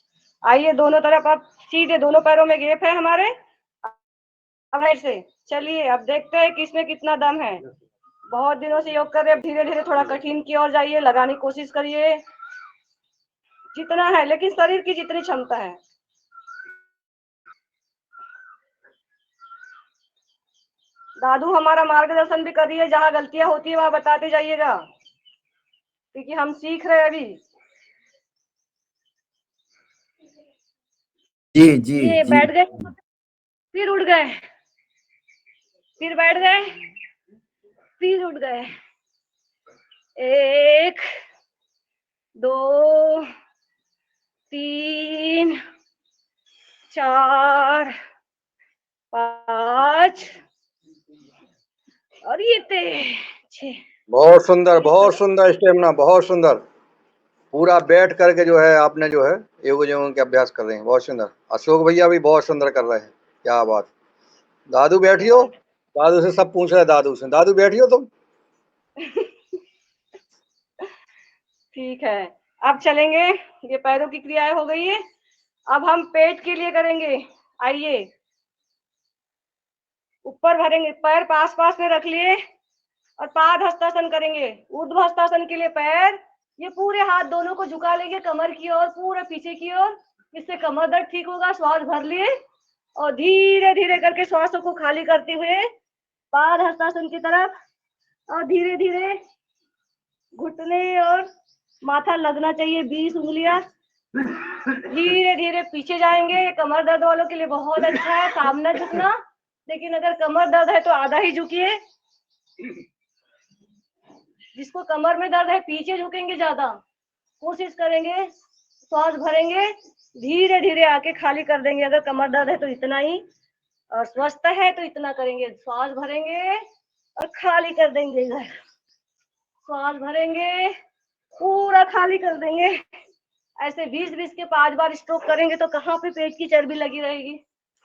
आइए दोनों तरफ, अब सीधे दोनों पैरों में गैप है हमारे। अब ऐसे चलिए, अब देखते हैं किसमें कितना दम है। बहुत दिनों से योग कर रहे हैं, धीरे धीरे थोड़ा कठिन की ओर जाइए, लगाने की कोशिश करिए जितना है, लेकिन शरीर की जितनी क्षमता है। दादू हमारा मार्गदर्शन भी करिए, जहाँ गलतियां होती है वहां बताते जाइएगा, क्योंकि हम सीख रहे हैं अभी। जी जी ये जी। बैठ गए, फिर उठ गए, फिर बैठ गए, फिर उठ गए। 1 2 3 4 5 और ये 6। बहुत सुंदर स्टेमिना, बहुत सुंदर। पूरा बैठ करके जो है आपने जो है योग योगों के अभ्यास कर रहे हैं, बहुत सुंदर। अशोक भैया भी बहुत सुंदर कर रहे हैं, क्या बात। दादू बैठियो, दादू से सब पूछ रहे हैं, दादू से, दादू बैठियो तुम। ठीक है, अब चलेंगे, ये पैरों की क्रियाएं हो गई है। अब हम पेट के लिए करेंगे। आइए, ऊपर भरेंगे, पैर पास पास में रख लिए और पाद हस्तासन करेंगे। ऊर्ध्व हस्तासन के लिए पैर, ये पूरे हाथ दोनों को झुका लेंगे कमर की ओर, पूरे पीछे की ओर, इससे कमर दर्द ठीक होगा। श्वास भर लिए और धीरे धीरे करके श्वासों को खाली करते हुए पाद हस्तासन की तरफ, और धीरे धीरे घुटने और माथा लगना चाहिए, 20 उंगलियां। धीरे धीरे पीछे जाएंगे। कमर दर्द वालों के लिए बहुत अच्छा है सामने झुकना, लेकिन अगर कमर दर्द है तो आधा ही झुकिए। जिसको कमर में दर्द है पीछे झुकेंगे ज्यादा, कोशिश करेंगे। श्वास भरेंगे, धीरे धीरे आके खाली कर देंगे। अगर कमर दर्द है तो इतना ही, और स्वस्थ है तो इतना करेंगे। श्वास भरेंगे और खाली कर देंगे इधर, श्वास भरेंगे, पूरा खाली कर देंगे। ऐसे 20-20 के 5 बार स्ट्रोक करेंगे तो कहाँ पे पेट की चर्बी लगी रहेगी।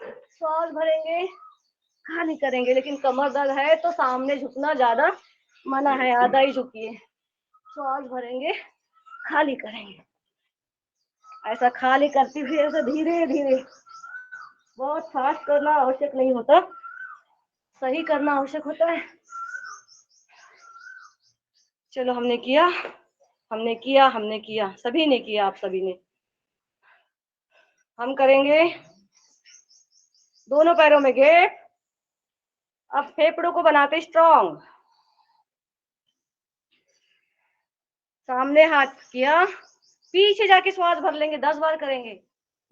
श्वास भरेंगे, खाली करेंगे, लेकिन कमर दर्द है तो सामने झुकना ज्यादा मना है, आधा ही झुकिए। श्वास भरेंगे, खाली करेंगे, ऐसा खाली करती हुई ऐसे धीरे धीरे। बहुत फास्ट करना आवश्यक नहीं होता, सही करना आवश्यक होता है। चलो, हमने किया, हमने किया, हमने किया, सभी ने किया, आप सभी ने। हम करेंगे दोनों पैरों में गैप। अब फेफड़ों को बनाते स्ट्रॉन्ग। सामने हाथ किया, पीछे जाके श्वास भर लेंगे, 10 बार करेंगे।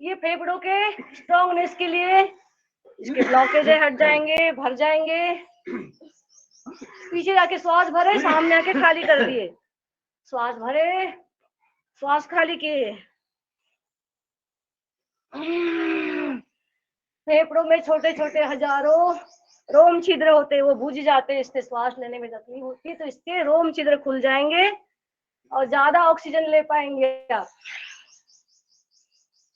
ये फेफड़ों के स्ट्रॉन्गनेस के लिए, इसके ब्लॉकेज हट जाएंगे, भर जाएंगे। पीछे जाके श्वास भरे, सामने आके खाली कर दिए। श्वास भरे, श्वास खाली किए। फेफड़ों में छोटे छोटे हजारों रोम छिद्र होते हैं, वो बुझ जाते हैं, इससे श्वास लेने में तकलीफ होती है, तो इसके रोम छिद्र खुल जाएंगे और ज्यादा ऑक्सीजन ले पाएंगे आप।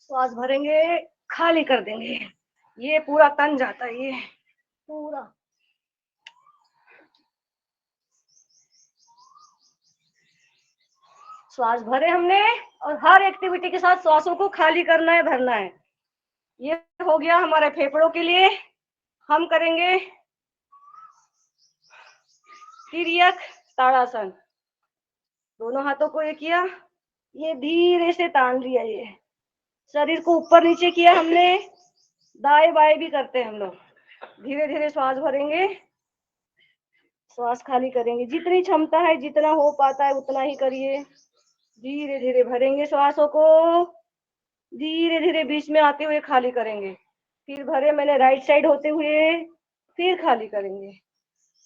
श्वास भरेंगे, खाली कर देंगे, ये पूरा तन जाता है, ये पूरा। श्वास भरे हमने, और हर एक्टिविटी के साथ श्वासों को खाली करना है, भरना है। ये हो गया हमारे फेफड़ों के लिए। हम करेंगे तिर्यक ताड़ासन। दोनों हाथों को ये किया, ये धीरे से तान लिया, ये शरीर को ऊपर नीचे किया हमने। दाएं बाएं भी करते हैं हम लोग। धीरे धीरे श्वास भरेंगे, श्वास खाली करेंगे। जितनी क्षमता है, जितना हो पाता है उतना ही करिए। धीरे धीरे भरेंगे श्वासों को, धीरे धीरे बीच में आते हुए खाली करेंगे, फिर भरे मैंने राइट साइड होते हुए, फिर खाली करेंगे।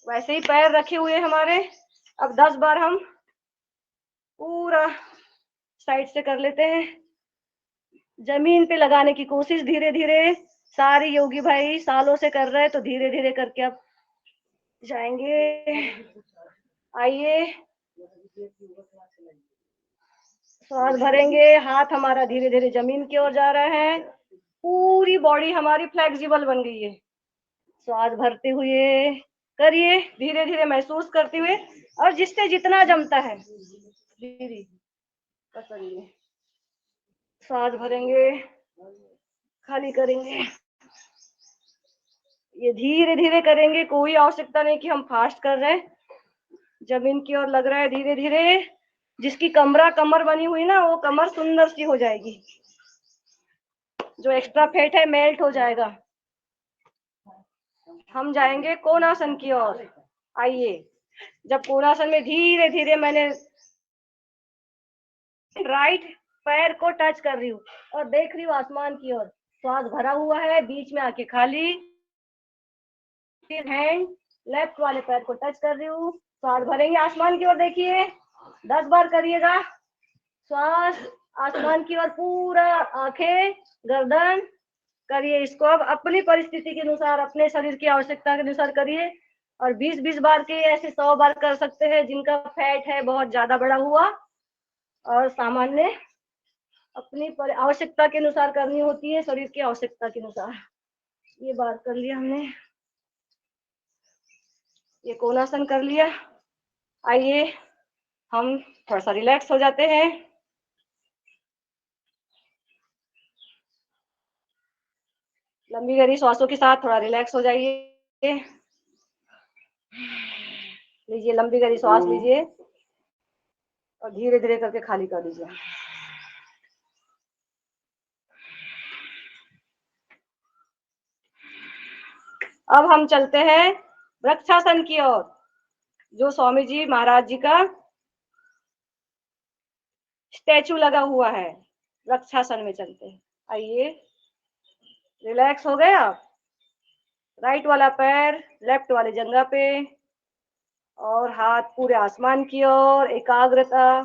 वैसे ही पैर रखे हुए हमारे। अब 10 बार हम पूरा साइड से कर लेते हैं। जमीन पे लगाने की कोशिश धीरे धीरे। सारे योगी भाई सालों से कर रहे हैं, तो धीरे धीरे करके अब जाएंगे। आइए, श्वास भरेंगे, हाथ हमारा धीरे धीरे जमीन की ओर जा रहा है, पूरी बॉडी हमारी फ्लेक्सिबल बन गई है। श्वास भरते हुए करिए, धीरे धीरे महसूस करते हुए, और जिससे जितना जमता है धीरे करिए। श्वास भरेंगे, खाली करेंगे, ये धीरे धीरे करेंगे, कोई आवश्यकता नहीं कि हम फास्ट कर रहे हैं। जमीन की ओर लग रहा है धीरे धीरे। जिसकी कमर बनी हुई ना, वो कमर सुंदर सी हो जाएगी, जो एक्स्ट्रा फैट है मेल्ट हो जाएगा। हम जाएंगे कोणासन की ओर। आइए, जब कोणासन में धीरे धीरे मैंने राइट पैर को टच कर रही हूँ और देख रही हूँ आसमान की ओर, श्वास भरा हुआ है, बीच में आके खाली, फिर हैंड लेफ्ट वाले पैर को टच कर रही हूँ, श्वास भरेंगे, आसमान की ओर देखिए, 10 बार करिएगा। श्वास आसमान की ओर, पूरा आंखें, गर्दन करिए। इसको अब अपनी परिस्थिति के अनुसार, अपने शरीर की आवश्यकता के अनुसार करिए। और 20-20 बार के ऐसे 100 बार कर सकते हैं, जिनका फैट है बहुत ज्यादा बढ़ा हुआ, और सामान्य अपनी आवश्यकता के अनुसार करनी होती है, शरीर की आवश्यकता के अनुसार। ये बात कर लिया हमने, ये कोणासन कर लिया। आइए हम थोड़ा सा रिलैक्स हो जाते हैं। लंबी गहरी श्वासों के साथ थोड़ा रिलैक्स हो जाइए। लीजिए, लंबी गहरी श्वास लीजिए और धीरे धीरे करके खाली कर दीजिए। अब हम चलते हैं वृक्षासन की ओर, जो स्वामी जी महाराज जी का स्टैचू लगा हुआ है। वृक्षासन में चलते हैं। आइए, रिलैक्स हो गए आप। राइट वाला पैर लेफ्ट वाले जंघा पे, और हाथ पूरे आसमान की ओर, एकाग्रता।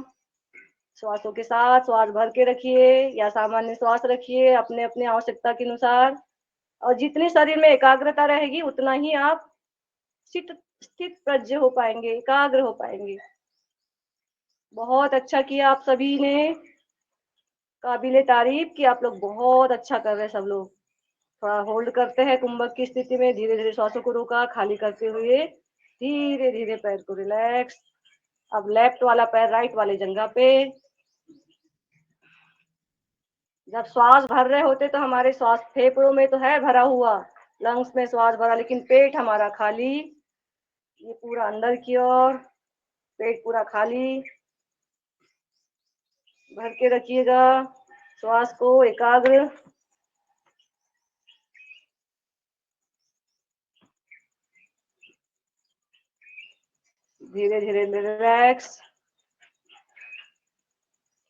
श्वासों के साथ श्वास भर के रखिए या सामान्य श्वास रखिए, अपने अपने आवश्यकता के अनुसार। और जितनी शरीर में एकाग्रता रहेगी, उतना ही आप स्थित प्रज्ञ हो पाएंगे, एकाग्र हो पाएंगे। बहुत अच्छा किया आप सभी ने, काबिले तारीफ कि आप लोग बहुत अच्छा कर रहे हैं सब लोग। थोड़ा होल्ड करते हैं कुंभक की स्थिति में, धीरे धीरे श्वासों को रोका, खाली करते हुए धीरे धीरे पैर को रिलैक्स। अब लेफ्ट वाला पैर राइट वाले जंघा पे। जब श्वास भर रहे होते तो हमारे श्वास फेफड़ों में तो है भरा हुआ, लंग्स में श्वास भरा, लेकिन पेट हमारा खाली। ये पूरा अंदर की ओर, पेट पूरा खाली, भर के रखिएगा श्वास को, एकाग्र। धीरे धीरे रिलैक्स।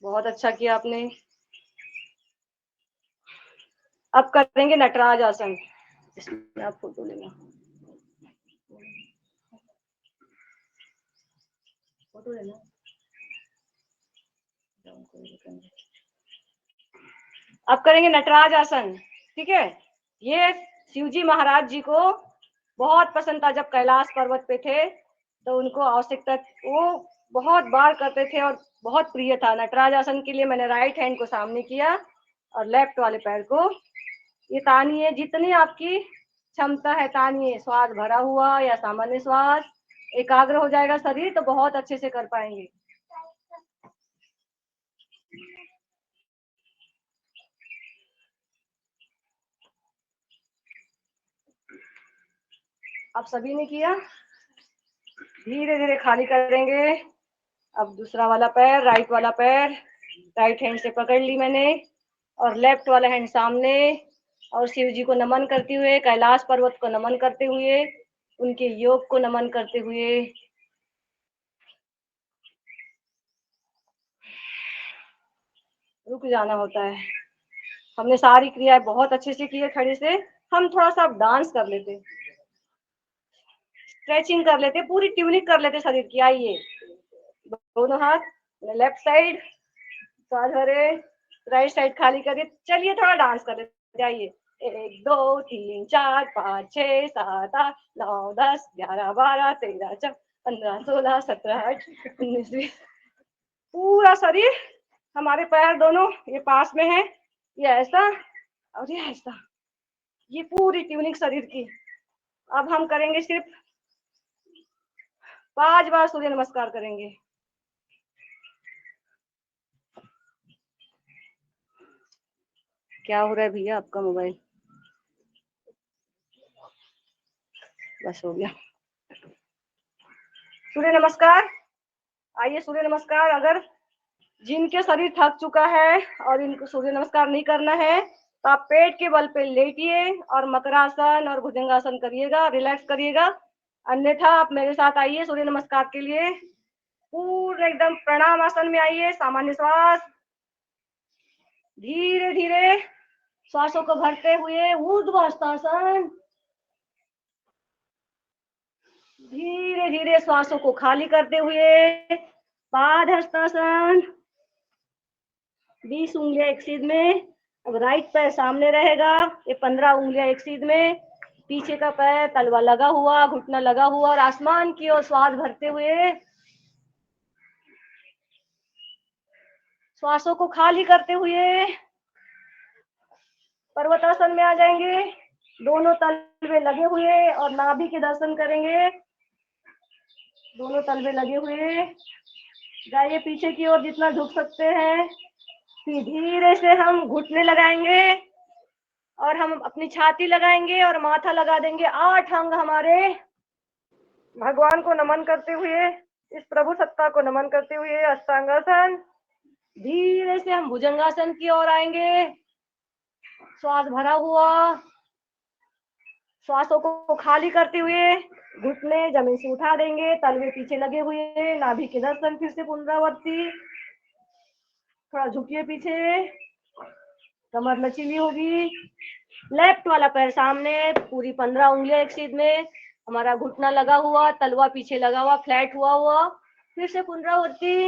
बहुत अच्छा किया आपने। अब करेंगे नटराज आसन। इसमें आप फोटो लेना, फोटो लेना। अब करेंगे नटराज आसन, ठीक है। ये शिवजी महाराज जी को बहुत पसंद था। जब कैलाश पर्वत पे थे तो उनको आवश्यकता, वो बहुत बार करते थे और बहुत प्रिय था। नटराज आसन के लिए मैंने राइट हैंड को सामने किया और लेफ्ट वाले पैर को ये तानिए, जितनी आपकी क्षमता है तानिए, श्वास भरा हुआ या सामान्य श्वास। एकाग्र हो जाएगा शरीर तो बहुत अच्छे से कर पाएंगे। आप सभी ने किया, धीरे धीरे खाली करेंगे। अब दूसरा वाला पैर, राइट वाला पैर राइट हैंड से पकड़ ली मैंने और लेफ्ट वाला हैंड सामने, और शिव जी को नमन करते हुए, कैलाश पर्वत को नमन करते हुए, उनके योग को नमन करते हुए रुक जाना होता है। हमने सारी क्रियाएं बहुत अच्छे से की है खड़े से। हम थोड़ा सा डांस कर लेते, स्ट्रेचिंग कर लेते, पूरी ट्यूनिंग कर लेते शरीर की। आइए, दोनों हाथ लेफ्ट साइड, साथ भरे, राइट साइड खाली करिए। चलिए थोड़ा डांस कर लेते, आइए। 1 2 3 4 5 6 7 8 9 10 11 12 13 14 15 16 17 18 19 20। पूरा शरीर, हमारे पैर दोनों ये पास में है, ये ऐसा और ये ऐसा, ये पूरी ट्यूनिंग शरीर की। अब हम करेंगे सिर्फ 5 बार सूर्य नमस्कार करेंगे। क्या हो रहा है भैया आपका मोबाइल? बस हो गया। सूर्य नमस्कार। आइए सूर्य नमस्कार। अगर जिनके शरीर थक चुका है और इनको सूर्य नमस्कार नहीं करना है तो आप पेट के बल पे लेटिए और मकरासन और भुजंगासन करिएगा, रिलैक्स करिएगा। अन्यथा आप मेरे साथ आइए सूर्य नमस्कार के लिए। पूरे एकदम प्रणाम आसन में आइए। सामान्य श्वास, धीरे धीरे श्वासों को भरते हुए ऊर्ध्वाधर, धीरे धीरे श्वासों को खाली करते हुए पादहस्तासन। 20 उंगलियां एक सीध में। अब राइट पैर सामने रहेगा, ये 15 उंगलियां एक सीध में। पीछे का पैर तलवा लगा हुआ, घुटना लगा हुआ और आसमान की ओर श्वास भरते हुए श्वासों को खाली करते हुए पर्वतासन में आ जाएंगे। दोनों तलवे लगे हुए और नाभि के दर्शन करेंगे। दोनों तलवे लगे हुए जाइए पीछे की ओर जितना झुक सकते हैं। फिर धीरे से हम घुटने लगाएंगे और हम अपनी छाती लगाएंगे और माथा लगा देंगे। 8 अंग हमारे भगवान को नमन करते हुए, इस प्रभु सत्ता को नमन करते हुए अष्टांगासन। धीरे से हम भुजंगासन की ओर आएंगे। श्वास भरा हुआ, श्वासों को खाली करते हुए घुटने जमीन से उठा देंगे, तलवे पीछे लगे हुए, नाभि के दर्शन। फिर से पुनरावृत्ति। थोड़ा झुकिए पीछे, कमर लचीली होगी। लेफ्ट वाला पैर सामने, पूरी 15 उंगलियां एक सीध में, हमारा घुटना लगा हुआ, तलवा पीछे लगा हुआ, फ्लैट हुआ। फिर से पुनरावृत्ति।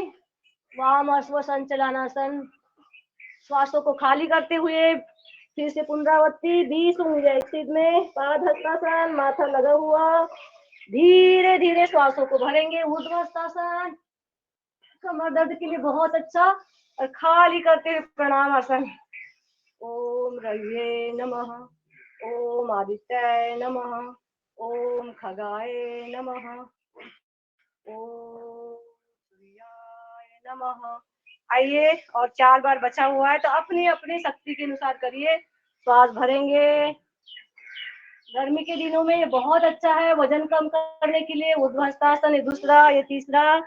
वाम अश्व संचलनासन। श्वासों को खाली करते हुए फिर से पुनरावृत्ति। 20 उंगलियां एक सीध में, पादहस्तासन, माथा लगा हुआ। धीरे धीरे श्वासों को भरेंगे। ऊर्ध्वाधर, कमर दर्द के लिए बहुत अच्छा। और खाली करते हुए प्रणाम आसन। ओम रविये नमः, ओम आदित्याय नमः, ओम खगाय नमः, ओम सूर्याय नमः। आइए, और 4 बार बचा हुआ है तो अपनी अपनी शक्ति के अनुसार करिए। श्वास भरेंगे। गर्मी के दिनों में ये बहुत अच्छा है वजन कम करने के लिए। ऊर्ध्वाधर ये दूसरा, ये तीसरा।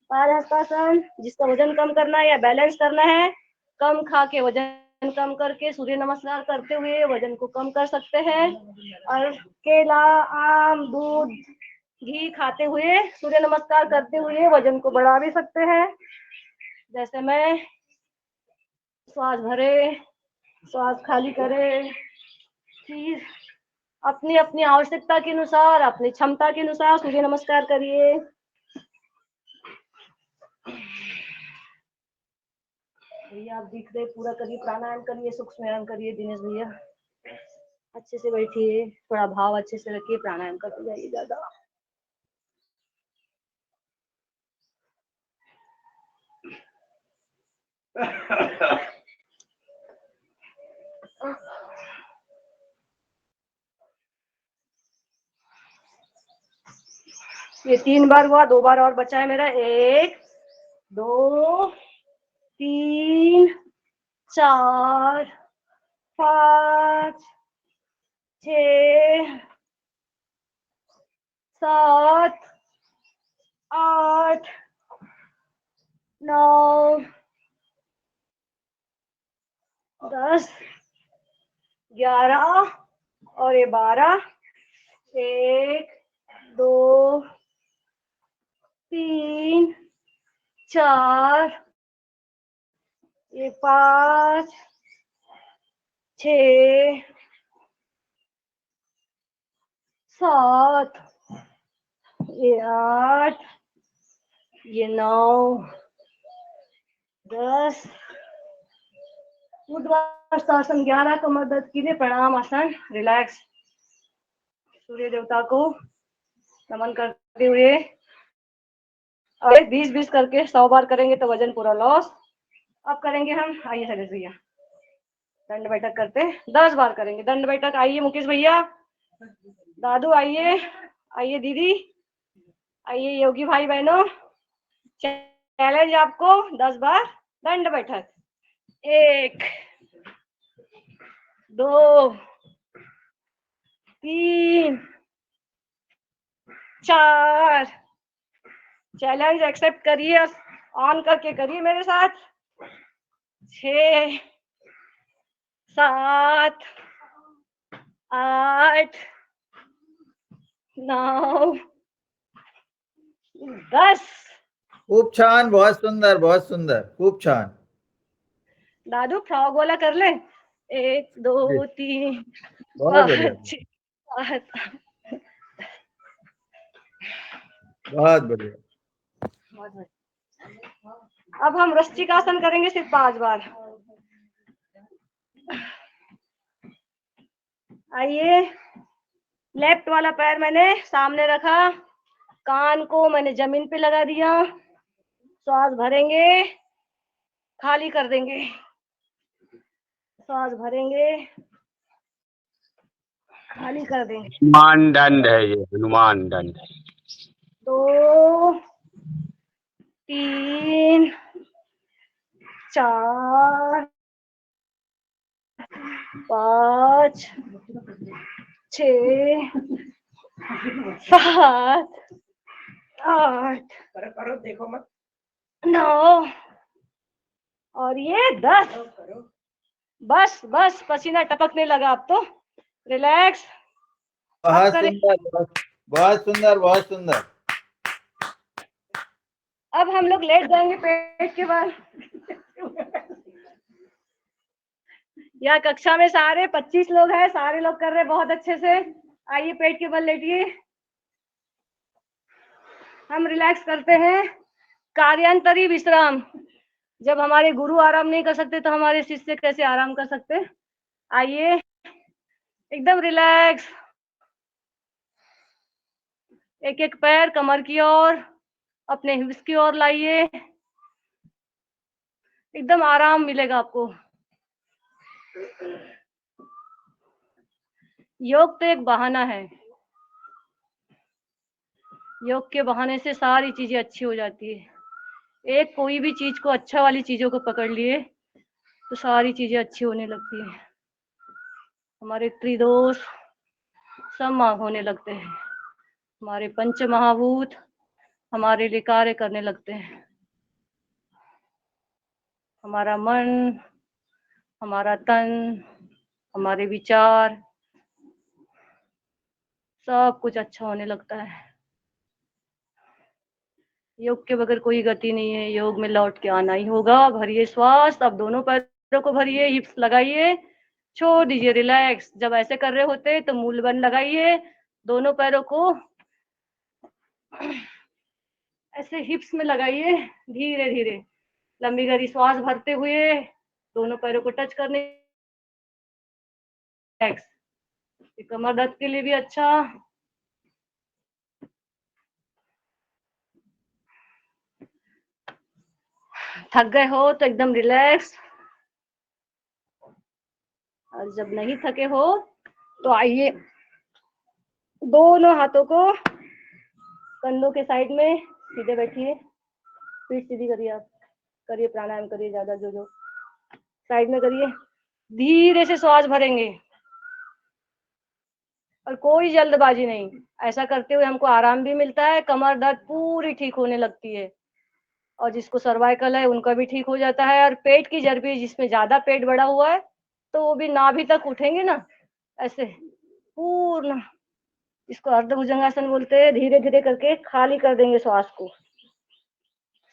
पादहस्तासन, जिसका वजन कम करना है या बैलेंस करना है, कम खा के वजन कम करके सूर्य नमस्कार करते हुए वजन को कम कर सकते हैं। और केला, आम, दूध, घी खाते हुए सूर्य नमस्कार करते हुए वजन को बढ़ा भी सकते हैं। जैसे मैं, श्वास भरे, श्वास खाली करे। फिर अपनी अपनी आवश्यकता के अनुसार, अपनी क्षमता के अनुसार सूर्य नमस्कार करिए। भैया आप दिख रहे, पूरा करिए, प्राणायाम करिए, सूक्ष्म व्यायाम करिए। दिनेश भैया अच्छे से बैठिए, थोड़ा भाव अच्छे से रखिए, प्राणायाम करते जाइए ज्यादा। ये 3 बार हुआ, 2 बार और बचा है मेरा। 1 2 3 4 5 6 7 8 9 10 11 और ये 12। 1 2 3 4 ये 5 6 7 ये 8 ये 9 10 ऊर्ध्वाधर 11 कमर दर्द के लिए प्रणाम आसन रिलैक्स। सूर्य देवता को नमन करते हुए और 20-20 करके 100 बार करेंगे तो वजन पूरा लॉस। अब करेंगे हम, आइए शैलेश भैया, दंड बैठक करते 10 बार करेंगे दंड बैठक। आइए मुकेश भैया, दादू आइए, आइए दीदी, आइए योगी भाई बहनों, चैलेंज आपको 10 बार दंड बैठक। 1 2 3 4 चैलेंज एक्सेप्ट करिए, ऑन करके करिए मेरे साथ। 6 7 8 9 10 खूप छान, बहुत सुंदर, बहुत सुंदर, खूप छान। दादू फ्रॉग वाला कर ले। 1 2 3 बहुत बढ़िया, 5 6 7 बहुत बढ़िया। अब हम वृश्चिकासन करेंगे सिर्फ 5 बार। आइए, लेफ्ट वाला पैर मैंने सामने रखा, कान को मैंने जमीन पे लगा दिया, श्वास भरेंगे, खाली कर देंगे, श्वास भरेंगे, खाली कर देंगे। हनुमान दंड है ये, हनुमान दंड। 2 3 4 5 6 7 8 9 और ये 10। बस बस, पसीना टपकने लगा अब तो, रिलैक्स। बहुत करें। सुंदर, बहुत सुंदर, बहुत सुंदर। अब हम लोग लेट जाएंगे पेट के बल। यहाँ कक्षा में सारे 25 लोग हैं, सारे लोग कर रहे हैं बहुत अच्छे से। आइए पेट के बल लेटिए, हम रिलैक्स करते हैं। कार्यांतरी विश्राम, जब हमारे गुरु आराम नहीं कर सकते तो हमारे शिष्य कैसे आराम कर सकते। आइए एकदम रिलैक्स, एक एक पैर कमर की ओर, अपने हिप्स की ओर लाइए, एकदम आराम मिलेगा आपको। योग तो एक बहाना है, योग के बहाने से सारी चीजें अच्छी हो जाती है। एक कोई भी चीज को, अच्छा वाली चीजों को पकड़ लिए तो सारी चीजें अच्छी होने लगती है। हमारे त्रिदोष सब मांग होने लगते हैं, हमारे पंच महाभूत हमारे लिए कार्य करने लगते हैं। हमारा मन, हमारा तन, हमारे विचार, सब कुछ अच्छा होने लगता है। योग के बगैर कोई गति नहीं है, योग में लौट के आना ही होगा। भरिए श्वास, अब दोनों पैरों को भरिए, हिप्स लगाइए, छोड़ दीजिए, रिलैक्स। जब ऐसे कर रहे होते तो मूल बंद लगाइए, दोनों पैरों को ऐसे हिप्स में लगाइए, धीरे धीरे लंबी गहरी श्वास भरते हुए दोनों पैरों को टच करने। कमर दर्द के लिए भी अच्छा। थक गए हो तो एकदम रिलैक्स, और जब नहीं थके हो तो आइए दोनों हाथों को कंधों के साइड में सीधे बैठिए, पीठ सीधी करिए, आप करिए, प्राणायाम करिए, ज्यादा जो साइड में करिए, धीरे से श्वास भरेंगे और कोई जल्दबाजी नहीं। ऐसा करते हुए हमको आराम भी मिलता है, कमर दर्द पूरी ठीक होने लगती है, और जिसको सर्वाइकल है उनका भी ठीक हो जाता है। और पेट की चर्बी, जिसमें ज्यादा पेट बढ़ा हुआ है तो वो भी नाभि तक उठेंगे ना, ऐसे पूर्ण, इसको अर्धभुजंगासन बोलते हैं। धीरे धीरे करके खाली कर देंगे श्वास को,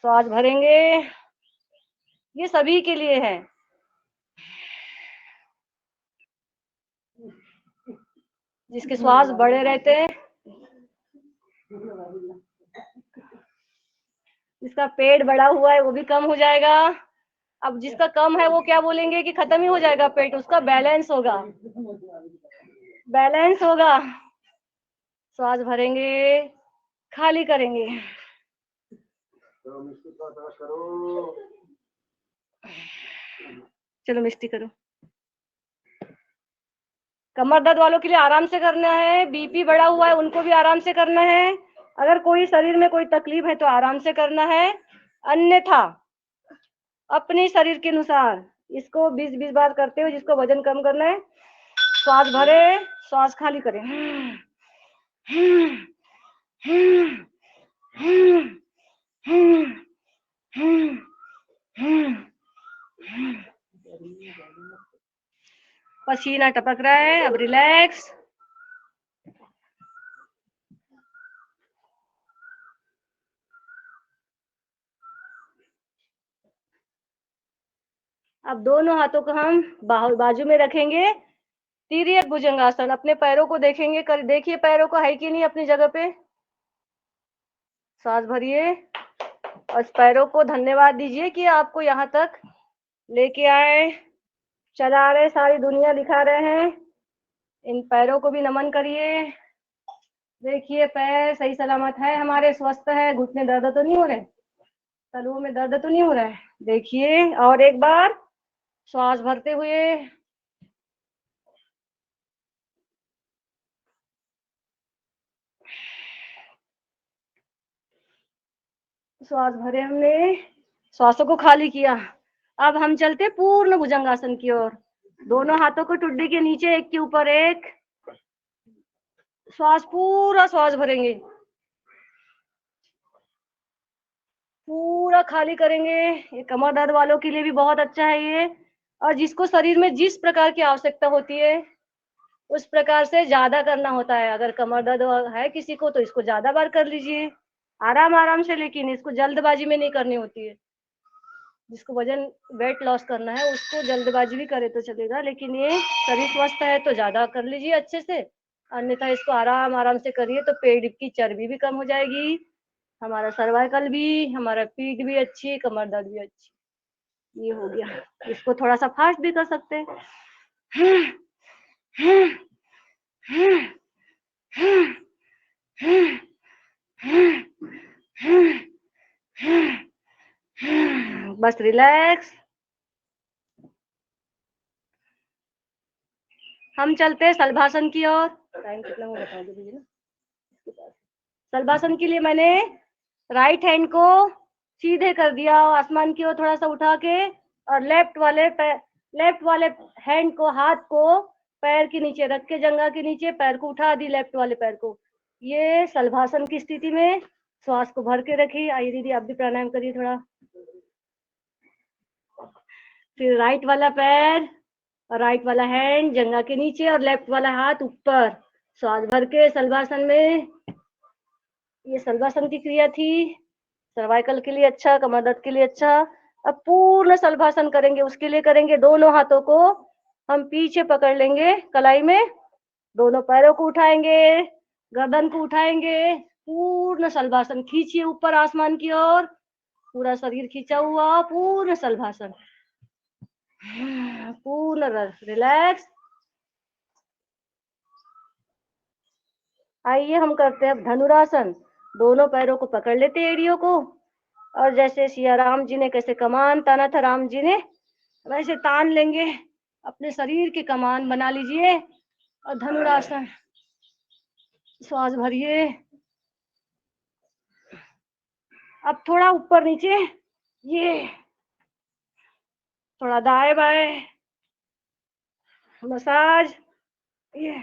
श्वास भरेंगे, ये सभी के लिए है। जिसके श्वास बड़े रहते हैं, जिसका पेट बड़ा हुआ है वो भी कम हो जाएगा। अब जिसका कम है वो क्या बोलेंगे कि खत्म ही हो जाएगा पेट, उसका बैलेंस होगा, बैलेंस होगा। श्वास भरेंगे, खाली करेंगे। चलो मिस्टी करो। कमर दर्द वालों के लिए आराम से करना है, बीपी बढ़ा हुआ है उनको भी आराम से करना है, अगर कोई शरीर में कोई तकलीफ है तो आराम से करना है, अन्यथा अपने शरीर के अनुसार इसको 20-20 बार करते हुए जिसको वजन कम करना है, श्वास भरे, श्वास खाली करें। पसीना टपक रहा है, अब रिलैक्स। अब दोनों हाथों को हम बाजू में रखेंगे, तिर्यक भुजंगासन। अपने पैरों को देखेंगे, देखिए पैरों को है कि नहीं अपनी जगह पे। सांस भरिए और पैरों को धन्यवाद दीजिए कि आपको यहाँ तक लेके आए, चला रहे, सारी दुनिया दिखा रहे हैं। इन पैरों को भी नमन करिए। देखिए पैर सही सलामत है हमारे, स्वस्थ है, घुटने दर्द तो नहीं हो रहे, तलुओं में दर्द तो नहीं हो रहा है। देखिए और एक बार श्वास भरते हुए, श्वास भरे हमने, श्वासों को खाली किया। अब हम चलते पूर्ण भुजंगासन की ओर। दोनों हाथों को टुड्डी के नीचे, एक के ऊपर एक, श्वास पूरा श्वास भरेंगे, पूरा खाली करेंगे। ये कमर दर्द वालों के लिए भी बहुत अच्छा है ये, और जिसको शरीर में जिस प्रकार की आवश्यकता होती है उस प्रकार से ज्यादा करना होता है। अगर कमर दर्द है किसी को तो इसको ज्यादा बार कर लीजिए, आराम आराम से, लेकिन इसको जल्दबाजी में नहीं करनी होती है। जिसको वजन वेट लॉस करना है उसको जल्दबाजी भी करे तो चलेगा, लेकिन ये शरीर स्वस्थ है तो ज्यादा कर लीजिए अच्छे से, अन्यथा इसको आराम आराम से करिए तो पेट की चर्बी भी कम हो जाएगी, हमारा सर्वाइकल भी, हमारा पीठ भी अच्छी, कमर दर्द भी अच्छी। ये हो गया। इसको थोड़ा सा फास्ट भी कर सकते हैं। बस रिलैक्स। हम चलते हैं सलभासन की ओर। टाइम कितना हुआ बता दीजिए ना। सलभासन के लिए मैंने राइट हैंड को सीधे कर दिया आसमान की ओर थोड़ा सा उठा के, और लेफ्ट वाले हैंड को, हाथ को पैर के नीचे रख के, जंघा के नीचे पैर को उठा दी, लेफ्ट वाले पैर को। ये सलभासन की स्थिति में श्वास को भर के रखिए। आइए दीदी आप भी प्राणायाम करिए थोड़ा। फिर राइट वाला पैर और राइट वाला हैंड जंघा के नीचे और लेफ्ट वाला हाथ ऊपर, श्वास भर के सलभासन में। ये सलभासन की क्रिया थी, सर्वाइकल के लिए अच्छा, कमर दर्द के लिए अच्छा। अब पूर्ण सलभासन करेंगे, उसके लिए करेंगे दोनों हाथों को हम पीछे पकड़ लेंगे कलाई में, दोनों पैरों को उठाएंगे, गर्दन को उठाएंगे, पूर्ण सलभासन खींचिए ऊपर आसमान की ओर, पूरा शरीर खींचा हुआ, पूर्ण सलभासन, पूर्ण रिलैक्स। आइए हम करते हैं धनुरासन। दोनों पैरों को पकड़ लेते हैं एड़ियों को, और जैसे सिया राम जी ने कैसे कमान ताना था राम जी ने, वैसे तान लेंगे, अपने शरीर की कमान बना लीजिए और धनुरासन। श्वास भरिए। अब थोड़ा ऊपर नीचे, ये थोड़ा दाएं बाएं मसाज। ये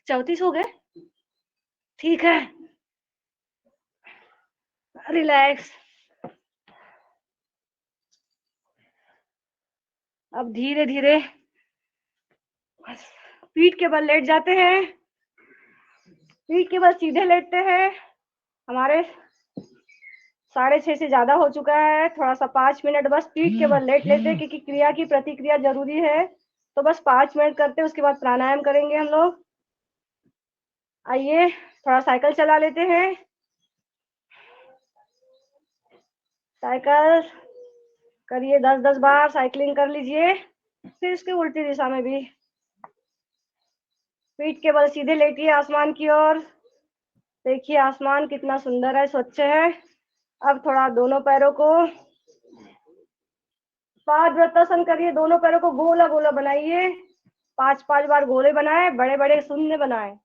34 हो गए, ठीक है, रिलैक्स। अब धीरे धीरे पीठ के बल लेट जाते हैं, पीठ के बल सीधे लेटते हैं। हमारे 6:30 से ज्यादा हो चुका है, थोड़ा सा 5 मिनट बस पीठ के बल लेट लेते हैं, क्योंकि क्रिया की प्रतिक्रिया जरूरी है। तो बस 5 मिनट करते हैं, उसके बाद प्राणायाम करेंगे हम लोग। आइए थोड़ा साइकिल चला लेते हैं। साइकिल करिए 10-10 बार साइकिलिंग कर लीजिए। फिर इसके उल्टी दिशा में भी पीठ के बल सीधे लेटिए आसमान की ओर। देखिए आसमान कितना सुंदर है, स्वच्छ है। अब थोड़ा दोनों पैरों को पादवृत्तासन करिए, दोनों पैरों को गोला गोला बनाइए। 5-5 बार गोले बनाए, बड़े बड़े शून्य बनाए।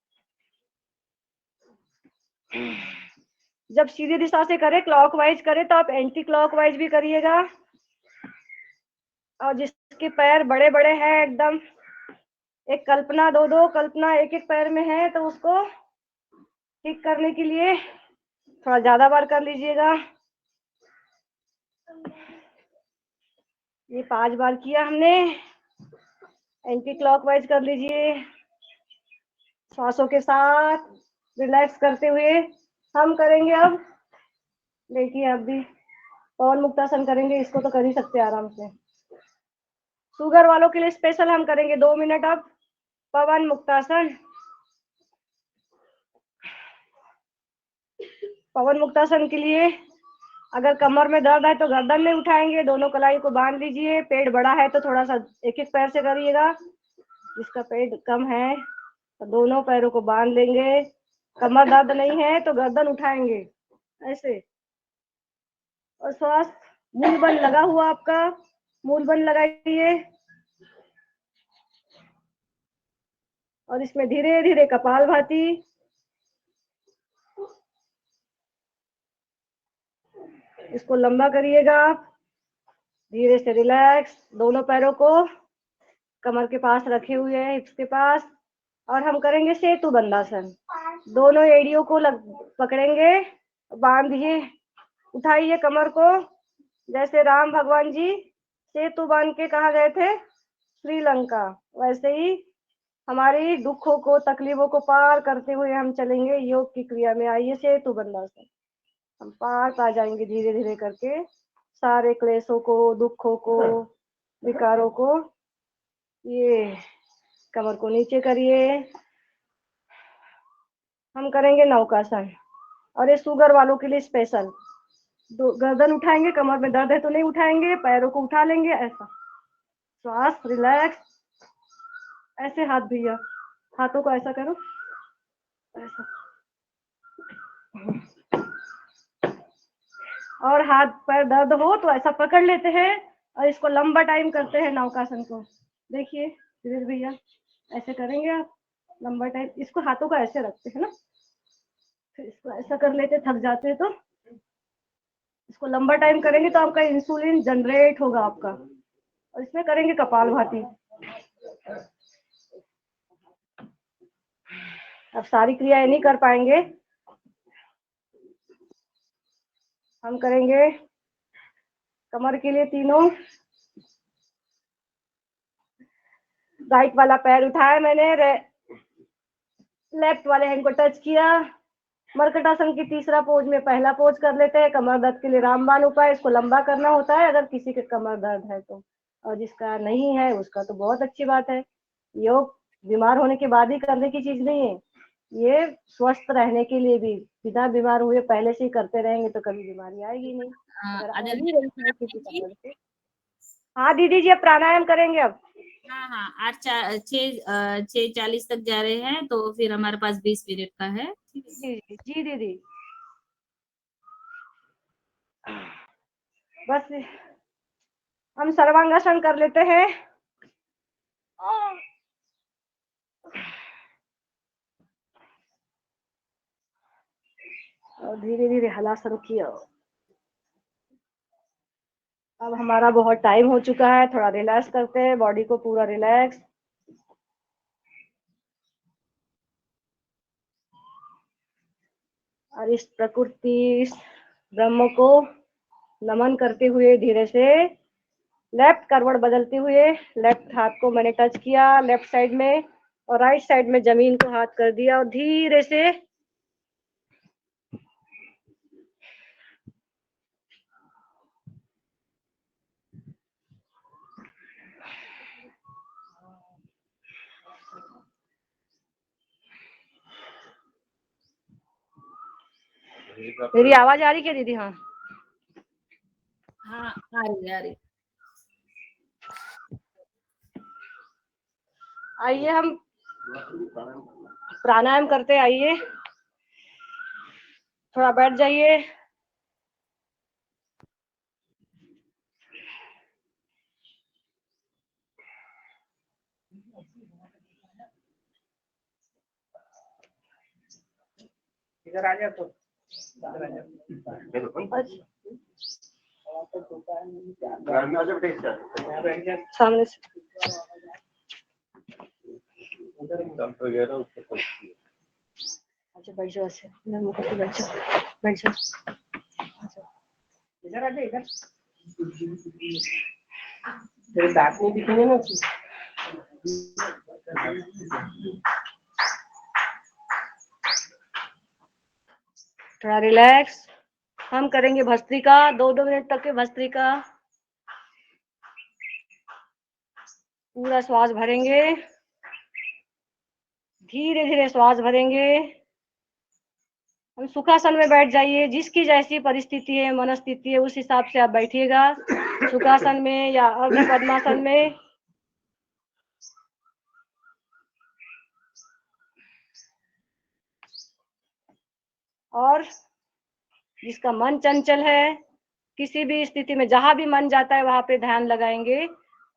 जब सीधी दिशा से करें, क्लॉकवाइज करें, तो आप एंटी क्लॉकवाइज भी करिएगा। और जिसके पैर बड़े बड़े हैं एकदम, एक कल्पना, दो कल्पना एक एक पैर में है, तो उसको ठीक करने के लिए थोड़ा ज्यादा बार कर लीजिएगा। ये 5 बार किया हमने। एंटी क्लॉकवाइज कर लीजिए। श्वासों के साथ रिलैक्स करते हुए हम करेंगे। अब देखिए अब भी पवन मुक्तासन करेंगे, इसको तो कर ही सकते हैं आराम से। शुगर वालों के लिए स्पेशल हम करेंगे 2 मिनट अब पवन मुक्तासन। पवन मुक्तासन के लिए अगर कमर में दर्द है तो गर्दन में उठाएंगे, दोनों कलाई को बांध लीजिए। पेट बड़ा है तो थोड़ा सा एक एक पैर से करिएगा। जिसका पेट कम है तो दोनों पैरों को बांध लेंगे। कमर दर्द नहीं है तो गर्दन उठाएंगे ऐसे। और श्वास मूल बंद लगा हुआ आपका, मूल बंद लगाइए। और इसमें धीरे धीरे कपालभाति। इसको लंबा करिएगा आप। धीरे से रिलैक्स, दोनों पैरों को कमर के पास रखे हुए हैं, हिप्स के पास। और हम करेंगे सेतु बंदासन। दोनों एड़ियों को पकड़ेंगे, बांधिए, उठाइए कमर को। जैसे राम भगवान जी सेतु बांध के कहाँ गए थे श्रीलंका, वैसे ही हमारी दुखों को, तकलीफों को पार करते हुए हम चलेंगे योग की क्रिया में। आइए सेतु बंदासन। हम पार पा जाएंगे धीरे धीरे करके सारे क्लेशों को, दुखों को, विकारों को। ये कमर को नीचे करिए। हम करेंगे नौकासन, और ये शुगर वालों के लिए स्पेशल। गर्दन उठाएंगे, कमर में दर्द है तो नहीं उठाएंगे, पैरों को उठा लेंगे ऐसा। श्वास रिलैक्स। ऐसे हाथ भैया, हाथों को ऐसा करो, ऐसा। और हाथ पैर दर्द हो तो ऐसा पकड़ लेते हैं और इसको लंबा टाइम करते हैं नौकासन को। देखिए धीरे भैया ऐसे करेंगे आप लंबा टाइम। इसको हाथों को ऐसे रखते हैं ना, फिर इसको ऐसा कर लेते, थक जाते हैं तो इसको लंबा टाइम करेंगे तो आपका इंसुलिन जनरेट होगा आपका। और इसमें करेंगे कपालभाति। अब सारी क्रियाएं नहीं कर पाएंगे, हम करेंगे कमर के लिए तीनों। राइट वाला पैर उठाया मैंने, लेफ्ट वाले हैंड को टच किया। मरकटासन की तीसरा पोज में पहला पोज कर लेते हैं। कमर दर्द के लिए रामबाण उपाय, इसको लंबा करना होता है अगर किसी के कमर दर्द है तो, और जिसका नहीं है उसका तो बहुत अच्छी बात है। योग बीमार होने के बाद ही करने की चीज नहीं है, ये स्वस्थ रहने के लिए भी। बिना बीमार हुए पहले से ही करते रहेंगे तो कभी बीमारी आएगी नहीं। अगर आ ही रही है किसी कमर से। हाँ दीदी जी अब प्राणायाम करेंगे अब। हाँ हाँ 6:40 तक जा रहे हैं, तो फिर हमारे पास 20 मिनट का है। जी जी दीदी। बस हम सर्वांगासन कर लेते हैं। और धीरे धीरे हला शुरू किया। अब हमारा बहुत टाइम हो चुका है, थोड़ा रिलैक्स करते हैं बॉडी को, पूरा रिलैक्स। और इस प्रकृति, इस ब्रह्म को नमन करते हुए धीरे से लेफ्ट करवट बदलते हुए लेफ्ट हाथ को मैंने टच किया लेफ्ट साइड में, और राइट साइड में जमीन को हाथ कर दिया। और धीरे से मेरी आवाज आ रही क्या दीदी? हाँ हाँ आ रही आ रही। आइए हम प्राणायाम करते, आइए थोड़ा बैठ जाइए। इधर आ जा तो इधर आ जा। सामने से अच्छा बैठ जाओ, ऐसे इधर मुंह करके बैठ जाओ, बैठ जाओ। इधर आ जा इधर। तेरे दांत नहीं दिखेंगे ना। थोड़ा रिलैक्स। हम करेंगे भस्त्रिका, 2-2 मिनट तक के भस्त्रिका। पूरा श्वास भरेंगे, धीरे धीरे श्वास भरेंगे। हम सुखासन में बैठ जाइए, जिसकी जैसी परिस्थिति है, मनस्थिति है, उस हिसाब से आप बैठिएगा, सुखासन में या अर्ध पद्मासन में। और जिसका मन चंचल है, किसी भी स्थिति में जहां भी मन जाता है वहां पे ध्यान लगाएंगे।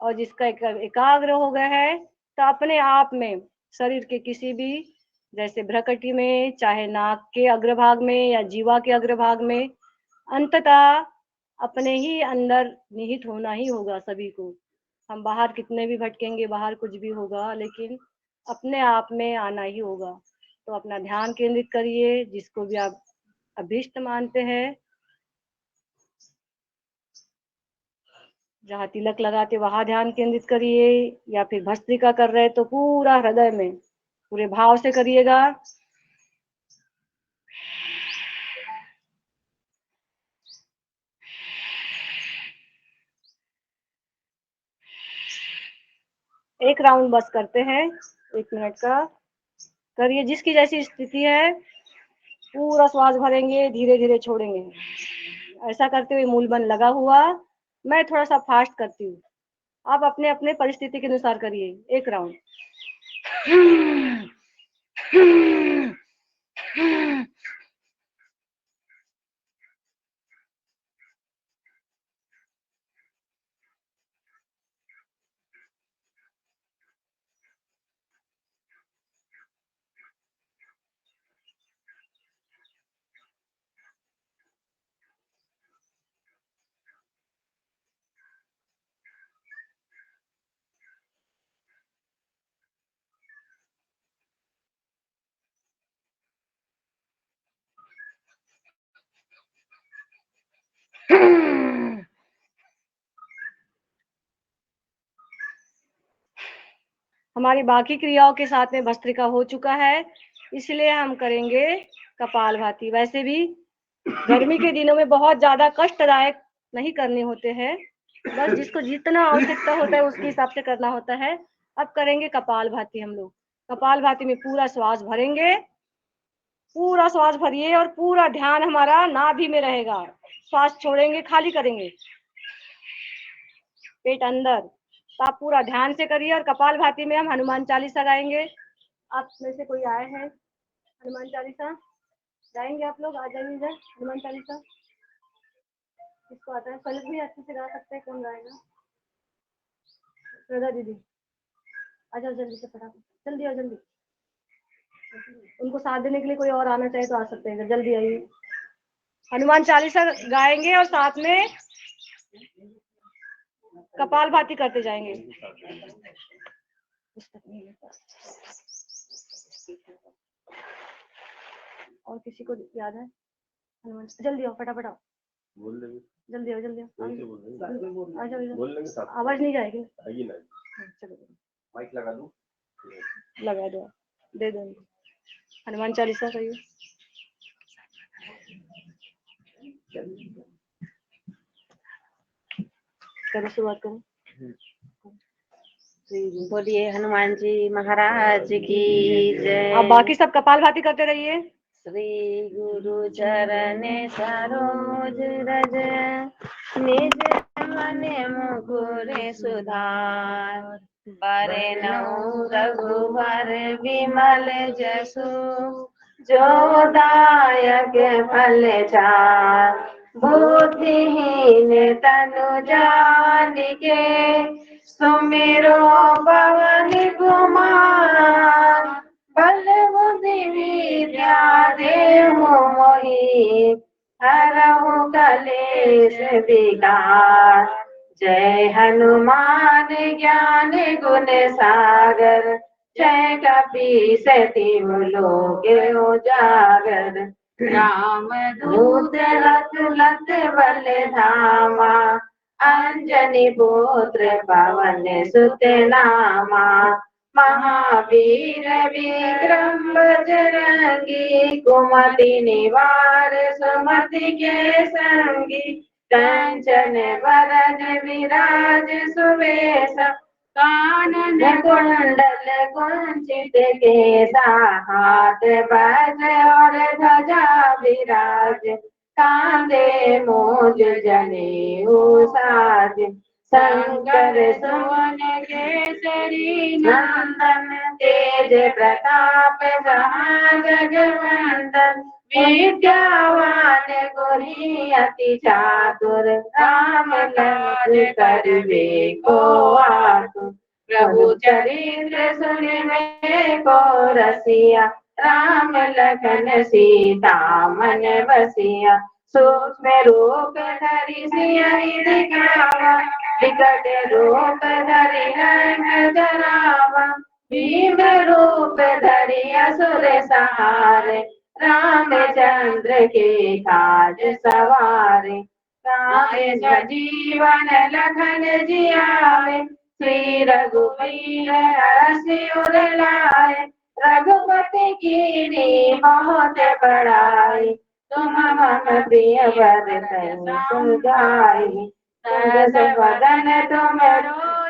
और जिसका एकाग्र हो गया है तो अपने आप में शरीर के किसी भी, जैसे भ्रकटी में, चाहे नाक के अग्रभाग में या जीवा के अग्रभाग में, अंततः अपने ही अंदर निहित होना ही होगा सभी को। हम बाहर कितने भी भटकेंगे, बाहर कुछ भी होगा, लेकिन अपने आप में आना ही होगा। तो अपना ध्यान केंद्रित करिए, जिसको भी आप अभीष्ट मानते हैं। जहाँ तिलक लगाते वहां ध्यान केंद्रित करिए, या फिर भस्त्रिका कर रहे तो पूरा हृदय में पूरे भाव से करिएगा। एक राउंड बस करते हैं, 1 मिनट का करिए। जिसकी जैसी स्थिति है, पूरा श्वास भरेंगे, धीरे धीरे छोड़ेंगे। ऐसा करते हुए मूलबंध लगा हुआ। मैं थोड़ा सा फास्ट करती हूँ, आप अपने अपने परिस्थिति के अनुसार करिए। 1 राउंड। हमारी बाकी क्रियाओं के साथ में भस्त्रिका हो चुका है, इसलिए हम करेंगे कपालभाति। वैसे भी गर्मी के दिनों में बहुत ज्यादा कष्टदायक नहीं करने होते हैं, बस जिसको जितना आवश्यकता होता है उसके हिसाब से करना होता है। अब करेंगे कपालभाति हम लोग। कपालभाति में पूरा श्वास भरेंगे, पूरा श्वास भरिए और पूरा ध्यान हमारा नाभि में रहेगा। श्वास छोड़ेंगे, खाली करेंगे, पेट अंदर। तो आप पूरा ध्यान से करिए। और कपालभाति में हम हनुमान चालीसा गाएंगे। आप में से कोई आए हैं हनुमान चालीसा गाएंगे? आप लोग आ जाइए इधर। हनुमान चालीसा किसको आता है? फलित भी अच्छे से गा सकते हैं। कौन गाएगा? श्रद्धा दीदी आ जाओ जल्दी से, फटाफट जल्दी आओ, जल्दी। उनको साथ देने के लिए कोई और आना चाहे तो आ सकते हैं, जल्दी आइए। हनुमान चालीसा गाएंगे और साथ में कपालभाति करते जाएंगे। और किसी को याद है? हनुमान जल्दी आओ, फटाफट आओ, बोल देंगे, जल्दी आओ, जल्दी आओ, आ जाओ इधर। बोल लेंगे, आवाज नहीं जाएगी। चलो माइक लगा दूं, लगा दो, दे दो। हनुमान चालीसा कहिए। करो, शुरुआत करो। बोलिए हनुमान जी महाराज की जय। आप बाकी सब कपालभाति करते रहिए। श्री गुरु चरण सरोज रज निज मन मुकुर सुधार बरनउँ रघुवर विमल जसु जो दायक फल चार बुद्धिहीन तनु जानिके सुमिरो पवन कुमार बल बुद्धि विद्या देहु मोहि हरहु कलेश विकार जय हनुमान ज्ञान गुण सागर जय कपीस तिहु लोक उजागर राम दूत लख बल धामा अंजनी पुत्र पवन सुत नामा महावीर विक्रम बजरंगी कुमति निवार सुमति के संगी कंचन वरन विराज सुवेश कानन कुंडल कुंचित केसा हाथ वज्र और ध्वजा विराज कांधे मूज जनेऊ साज शंकर सुवन केसरी नंदन तेज प्रताप जगवंदन विद्यावान गुणी अति चातुर राम काज करवे को आतुर प्रभु चरित्र सुनवे को रसिया राम लखन सीता मन बसिया सूक्ष्म रूप धरि सियहि दिखावा विकट रूप धरि लंक जरावा भीम रूप धरि असुर संहारे रामचंद्र के काज सवारे राम जीवन लखन जियावे श्री रघुवीर हरषि उर लाए रघुपति कीनी बहुत बड़ाई तुम मम प्रिय भरत सुनगाई सहस वदन तुम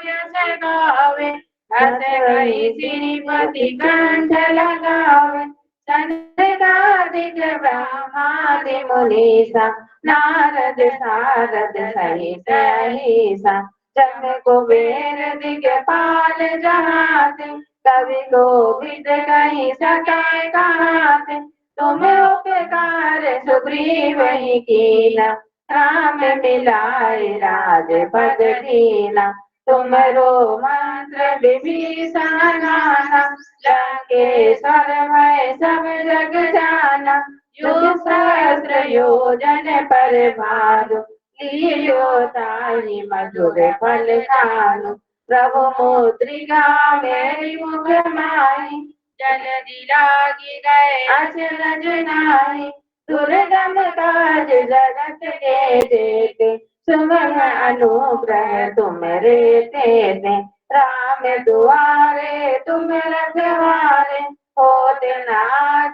यश गावे हस कहि श्रीपति कंठ लगावे सनकादिक ब्रह्मादि मुनीसा नारद सारद सहित अहिसा जब कुबेर दिगपाल जहाते कवि कोविद कहि सके कहाते तुम उपकार सुग्रीव ही कीना राम मिलाए राजपद दीना तुमरो मंत्र विभीषण गाना लंकेश्वर मैं सब जग जाना युग सहस्र योजन पर भानु लियो ताहि मधुर फल खानु प्रभु मुद्रिका मेरी मुख माही जल्दी लागी गए अचरज नाहि दुर्गम काज जगत के जेते सुगम अनुग्रह तुमरे तेते राम दुआरे तुम रखवारे होते ना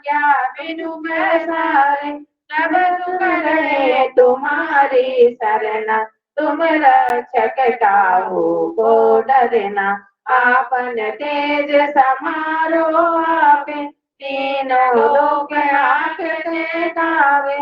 क्या बिनु पैसारे सब सुख रहे तुम्हारी सरना तुम रक्षक काहू को डरना आपन तेज समारो आपे तीनों लोक आंखते कावे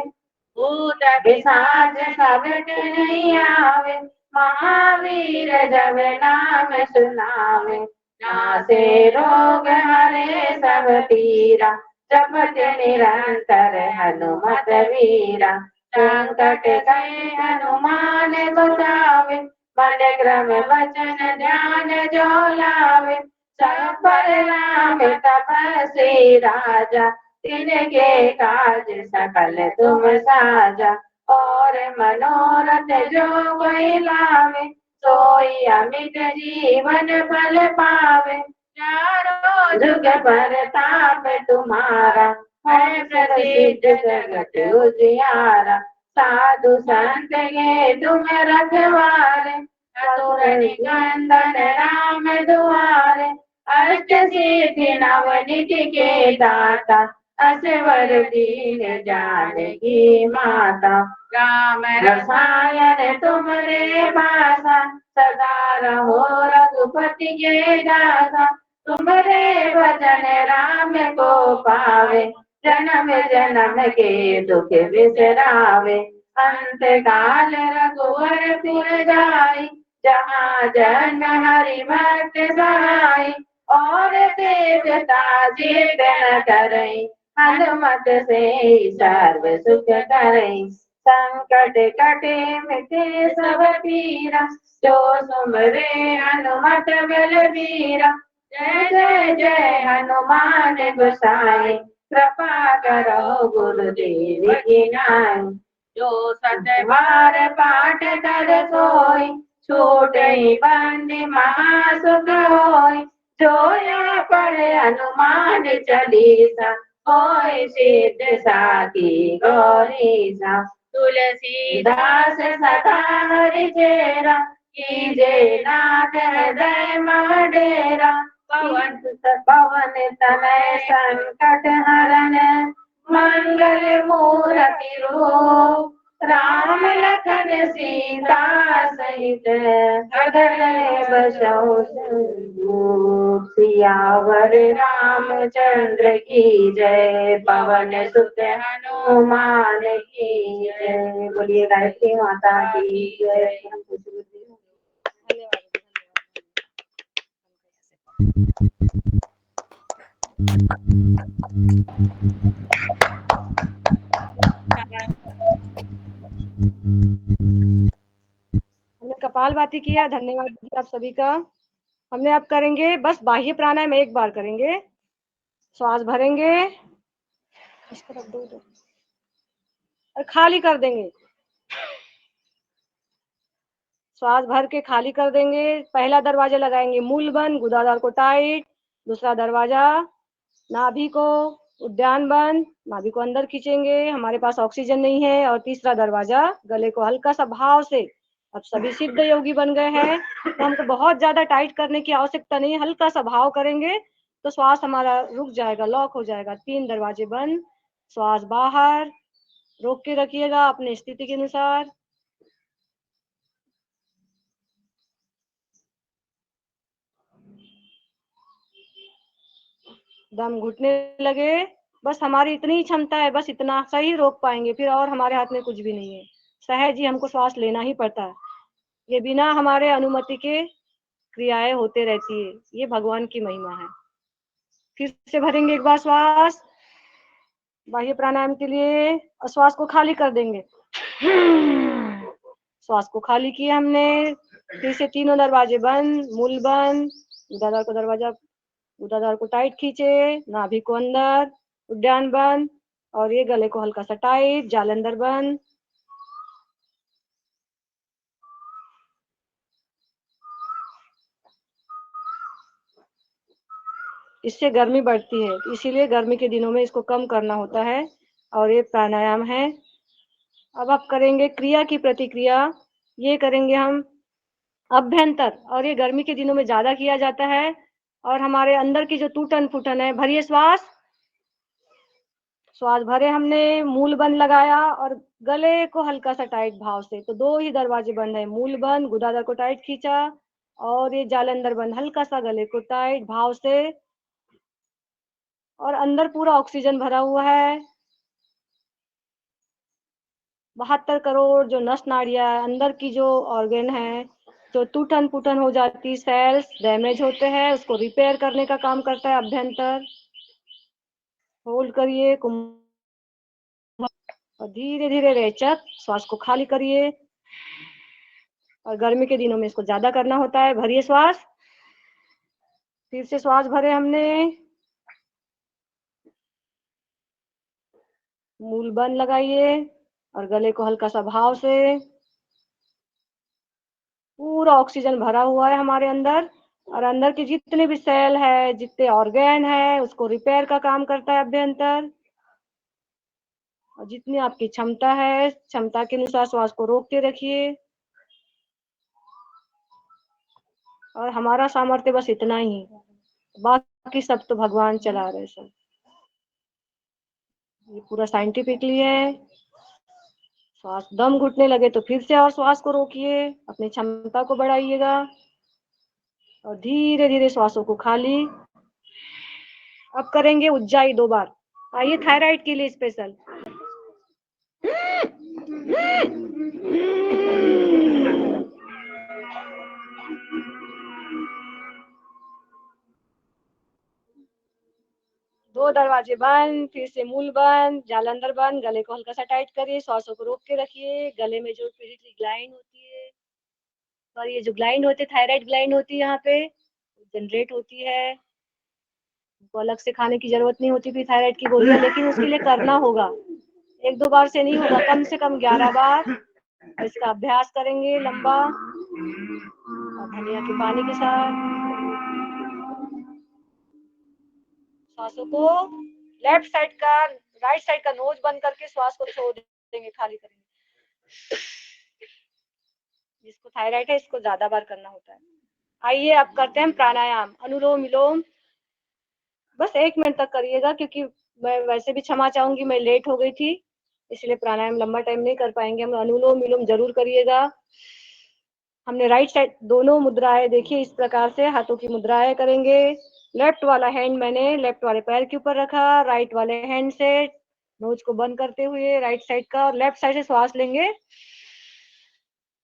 भूत पिशाच सब नहीं आवे महावीर जब नाम सुनावे नासे रोग हरे सब पीरा जपत निरंतर हनुमत वीरा संकट गए हनुमान बचावे मन क्रम वचन ध्यान जो लावे सब पर नाम तपस्वी राजा तिनके काज सकल तुम साजा और मनोरथ जो कोई लावे सोई अमित जीवन फल पावे चारों जुग परताप तुम्हारा है प्रसिद्ध जगत उजियारा साधु संत के तुम रखवारे असुर निकंदन राम दुआरे अष्ट सिद्धि नवनिधि के दाता असवर दीन जानकी माता राम रसायन तुमरे भाषा सदा रहो रघुपति के दासा तुमरे भजन राम को पावे जन्म जन्म के दुख बिसरावे। अंत काल रघुवरपुर जाई, जहाँ जन हरि भक्त सहाय। और देवता जिद न करई, हनुमत से सर्व सुख करई। संकट कटे मिटे सब पीरा, जो सुमरे हनुमत बलबीरा। जय जय जय हनुमान गोसाई, कृपा करो गुरुदेव की नाई। जो सतबार पाठ कर सोई, छूटई बंदी महासुख होई। जो यहाँ पढ़े हनुमान चालीसा, होय सिद्ध साखी गौरीसा। तुलसीदास सदा हरि चेरा, कीजे नाथ हृदय मह डेरा। पवन तनय संकट हरण, मंगल मूर्ति रूप। राम लखन सीता सहित, हृदय बसहु सिंदूर। सियावर रामचंद्र की जय, पवन सुत हनुमान की जय। बोलिए गायत्री माता की जय। हमने कपालभाति किया। धन्यवाद दीदी आप सभी का। हमने अब करेंगे बस बाह्य प्राणायाम एक बार करेंगे। श्वास भरेंगे, इस तरफ दो दो और खाली कर देंगे। श्वास भर के खाली कर देंगे। पहला दरवाजा लगाएंगे मूल बंद, गुदादार को टाइट। दूसरा दरवाजा नाभि को उद्यान बंद, नाभि को अंदर खींचेंगे, हमारे पास ऑक्सीजन नहीं है। और तीसरा दरवाजा गले को हल्का सा भाव से, अब सभी सिद्ध योगी बन गए हैं तो हमको बहुत ज्यादा टाइट करने की आवश्यकता नहीं है। हल्का सा भाव करेंगे तो श्वास हमारा रुक जाएगा, लॉक हो जाएगा। 3 दरवाजे बंद, श्वास बाहर, रोक के रखिएगा अपनी स्थिति के अनुसार। दम घुटने लगे, बस हमारी इतनी ही क्षमता है, बस इतना सही रोक पाएंगे, फिर और हमारे हाथ में कुछ भी नहीं है। सहज ही हमको श्वास लेना ही पड़ता है। ये बिना हमारे अनुमति के क्रियाएं होते रहती है, ये भगवान की महिमा है। फिर से भरेंगे एक बार श्वास बाह्य प्राणायाम के लिए और श्वास को खाली कर देंगे। श्वास को खाली किया हमने। फिर से तीनों दरवाजे बंद, मूल बंद, गुदादार को टाइट खींचे, नाभि को अंदर, उद्यान बंद और ये गले को हल्का सा टाइट, जालंधर बंद। इससे गर्मी बढ़ती है, इसीलिए गर्मी के दिनों में इसको कम करना होता है और ये प्राणायाम है। अब आप करेंगे क्रिया की प्रतिक्रिया। ये करेंगे हम अभ्यंतर, और ये गर्मी के दिनों में ज्यादा किया जाता है। और हमारे अंदर की जो टूटन फूटन है, भरिए श्वास, श्वास भरे हमने, मूल बंद लगाया और गले को हल्का सा टाइट भाव से। तो 2 ही दरवाजे बंद है, मूल बंद, गुदादार को टाइट खींचा और ये जालंधर बंद, हल्का सा गले को टाइट भाव से। और अंदर पूरा ऑक्सीजन भरा हुआ है। 72 करोड़ जो नस नाड़ियां अंदर की जो ऑर्गन है, जो टूटन फूटन हो जाती, सेल्स डैमेज होते हैं, उसको रिपेयर करने का काम करता है अभ्यंतर। होल्ड करिए और धीरे धीरे रेचक श्वास को खाली करिए। और गर्मी के दिनों में इसको ज्यादा करना होता है। भरिए श्वास, फिर से श्वास भरे हमने, मूल बंद लगाइए और गले को हल्का सा भाव से। पूरा ऑक्सीजन भरा हुआ है हमारे अंदर और अंदर के जितने भी सेल है, जितने ऑर्गन है, उसको रिपेयर का काम करता है अभ्यंतर। और जितनी आपकी क्षमता है, क्षमता के अनुसार श्वास को रोक के रखिए। और हमारा सामर्थ्य बस इतना ही, बाकी सब तो भगवान चला रहे सब। ये पूरा साइंटिफिकली है। श्वास दम घुटने लगे तो फिर से और श्वास को रोकिए, अपनी क्षमता को बढ़ाइएगा और धीरे धीरे श्वासों को खाली। अब करेंगे उज्जाई 2 बार। आइए थायराइड के लिए स्पेशल। दो दरवाजे बंद, फिर से मूल बंद, जालंधर बंद, गले को हल्का सा टाइट करिए, श्वासों को रोक के रखिए। गले में जो पीरियड ग्लैंड होती है और ये जो ग्लैंड होती है, थायराइड ग्लैंड होती है, यहाँ पे जनरेट होती है। उनको अलग से खाने की जरूरत नहीं होती थी थायराइड की गोलियां, लेकिन उसके लिए करना होगा। एक दो बार से नहीं होगा, कम से कम 11 बार इसका अभ्यास करेंगे लंबा, और धनिया के पानी के साथ। श्वासों को लेफ्ट साइड का, राइट साइड का नोज बंद करके श्वास को छोड़ देंगे, खाली करेंगे। जिसको थायराइड है इसको ज्यादा बार करना होता है। आइए अब करते हैं प्राणायाम, अनुलोम विलोम। बस 1 मिनट तक करिएगा, क्योंकि मैं वैसे भी क्षमा चाहूंगी, मैं लेट हो गई थी, इसलिए प्राणायाम लंबा टाइम नहीं कर पाएंगे हम। अनुलोम विलोम जरूर करिएगा। हमने राइट साइड दोनों मुद्राएं देखिए, इस प्रकार से हाथों की मुद्राएं करेंगे। लेफ्ट वाला हैंड मैंने लेफ्ट वाले पैर के ऊपर रखा, राइट वाले हैंड से नोज को बंद करते हुए राइट साइड का, और लेफ्ट साइड से श्वास लेंगे,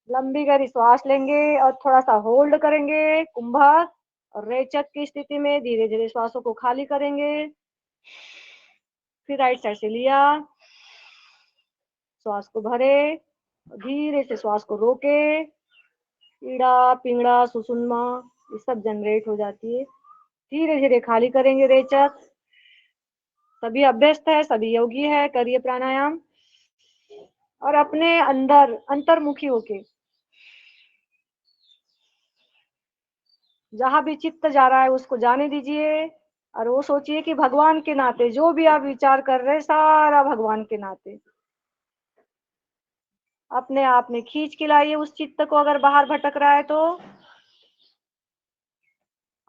लंबी गहरी श्वास लेंगे और थोड़ा सा होल्ड करेंगे कुंभक, और रेचक की स्थिति में धीरे धीरे श्वासों को खाली करेंगे। फिर राइट साइड से लिया, श्वास को भरे, धीरे से श्वास को रोके। ईड़ा पिंगड़ा सुषुम्ना ये सब जनरेट हो जाती है। धीरे धीरे खाली करेंगे रेचक। सभी अभ्यस्त है, सभी योगी है, करिए प्राणायाम। और अपने अंदर अंतर्मुखी होके जहां भी चित्त जा रहा है उसको जाने दीजिए, और वो सोचिए कि भगवान के नाते जो भी आप विचार कर रहे हैं सारा भगवान के नाते अपने आप में खींच के लाइए उस चित्त को, अगर बाहर भटक रहा है तो।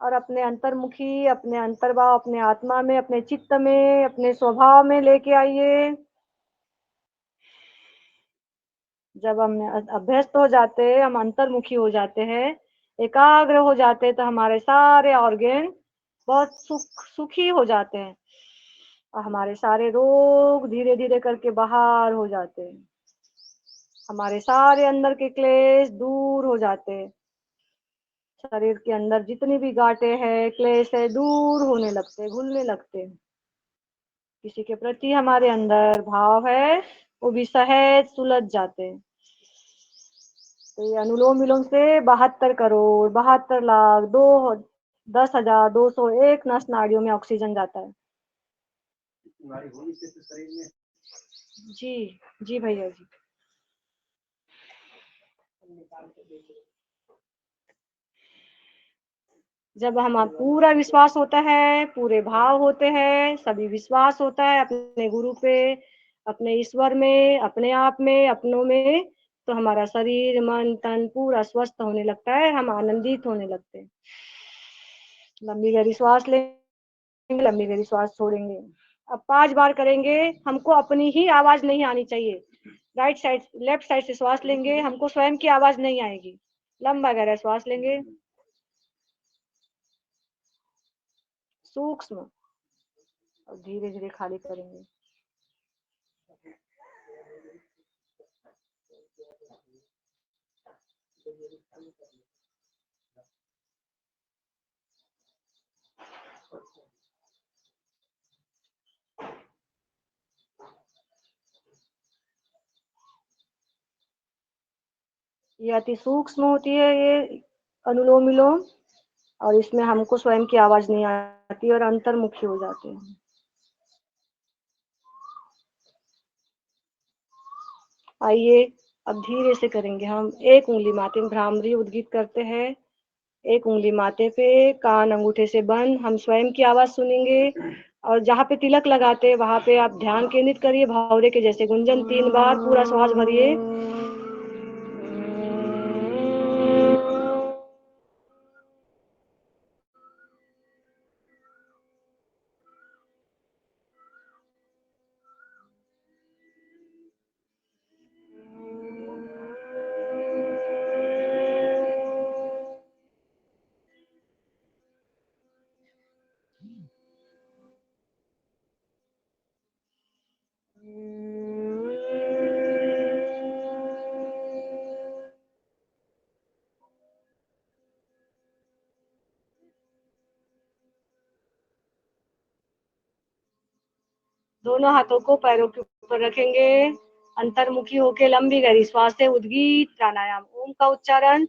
और अपने अंतर्मुखी, अपने अंतर्भाव, अपने आत्मा में, अपने चित्त में, अपने स्वभाव में लेके आइए। जब हम अभ्यस्त हो जाते हैं, हम अंतर्मुखी हो जाते हैं, एकाग्र हो जाते हैं, तो हमारे सारे ऑर्गन बहुत सुखी हो जाते हैं, और हमारे सारे रोग धीरे धीरे करके बाहर हो जाते हैं। हमारे सारे अंदर के क्लेश दूर हो जाते हैं। शरीर के अंदर जितनी भी गांठें हैं, क्लेश है, दूर होने लगते, घुलने लगते। किसी के प्रति हमारे अंदर भाव है, वो भी सहज सुलझ जाते। तो ये अनुलोम विलोम से 72 करोड़ 72 लाख 10,201 नस नाड़ियों में ऑक्सीजन जाता है। जी जी भैया जी। जब हम पूरा विश्वास होता है, पूरे भाव होते हैं, सभी विश्वास होता है अपने गुरु पे, अपने ईश्वर में, अपने आप में, अपनों में, तो हमारा शरीर मन तन पूरा स्वस्थ होने लगता है, हम आनंदित होने लगते हैं। लंबी गहरी श्वास लेंगे, लंबी गहरी श्वास छोड़ेंगे। अब 5 बार करेंगे। हमको अपनी ही आवाज नहीं आनी चाहिए। राइट साइड लेफ्ट साइड से श्वास लेंगे, हमको स्वयं की आवाज नहीं आएगी। लंबा गहरा श्वास लेंगे, सूक्ष्म, और धीरे धीरे खाली करेंगे। ये अति सूक्ष्म होती है ये अनुलोम विलोम, और इसमें हमको स्वयं की आवाज नहीं आती और अंतर्मुखी हो जाते हैं। आइए अब धीरे से करेंगे हम। एक उंगली माथे में भ्रामरी उद्गीत करते हैं, एक उंगली माथे पे, कान अंगूठे से बंद, हम स्वयं की आवाज सुनेंगे। और जहाँ पे तिलक लगाते हैं वहां पे आप ध्यान केंद्रित करिए, भावरे के जैसे गुंजन 3 बार पूरा श्वास भरिए। दोनों हाथों को पैरों के ऊपर रखेंगे। अंतर्मुखी होके लंबी गहरी श्वास से उद्गीत प्राणायाम। ओम का उच्चारण।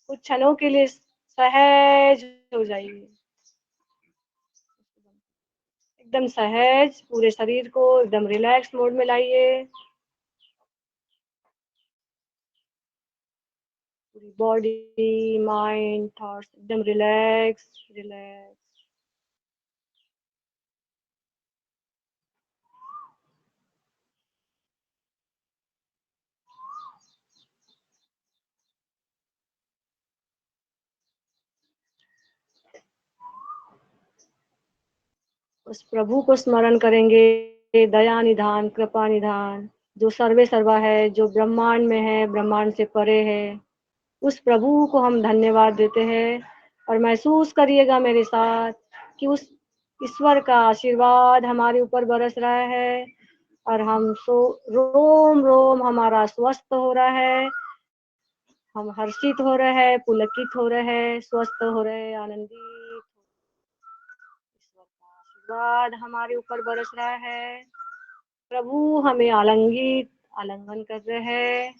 कुछ क्षणों के लिए सहज हो जाइए, एकदम सहज। पूरे शरीर को एकदम रिलैक्स मोड में लाइए। पूरी बॉडी, माइंड, थॉट्स एकदम रिलैक्स रिलैक्स। उस प्रभु को स्मरण करेंगे, दया निधान, कृपा निधान, जो सर्वे सर्वा है, जो ब्रह्मांड में है, ब्रह्मांड से परे है। उस प्रभु को हम धन्यवाद देते हैं। और महसूस करिएगा मेरे साथ कि उस ईश्वर का आशीर्वाद हमारे ऊपर बरस रहा है और हम रोम रोम हमारा स्वस्थ हो रहा है। हम हर्षित हो रहे हैं, पुलकित हो रहे हैं, स्वस्थ हो रहे हैं, आनंदित। ईश्वर का आशीर्वाद हमारे ऊपर बरस रहा है। प्रभु हमें आलिंगन कर रहे हैं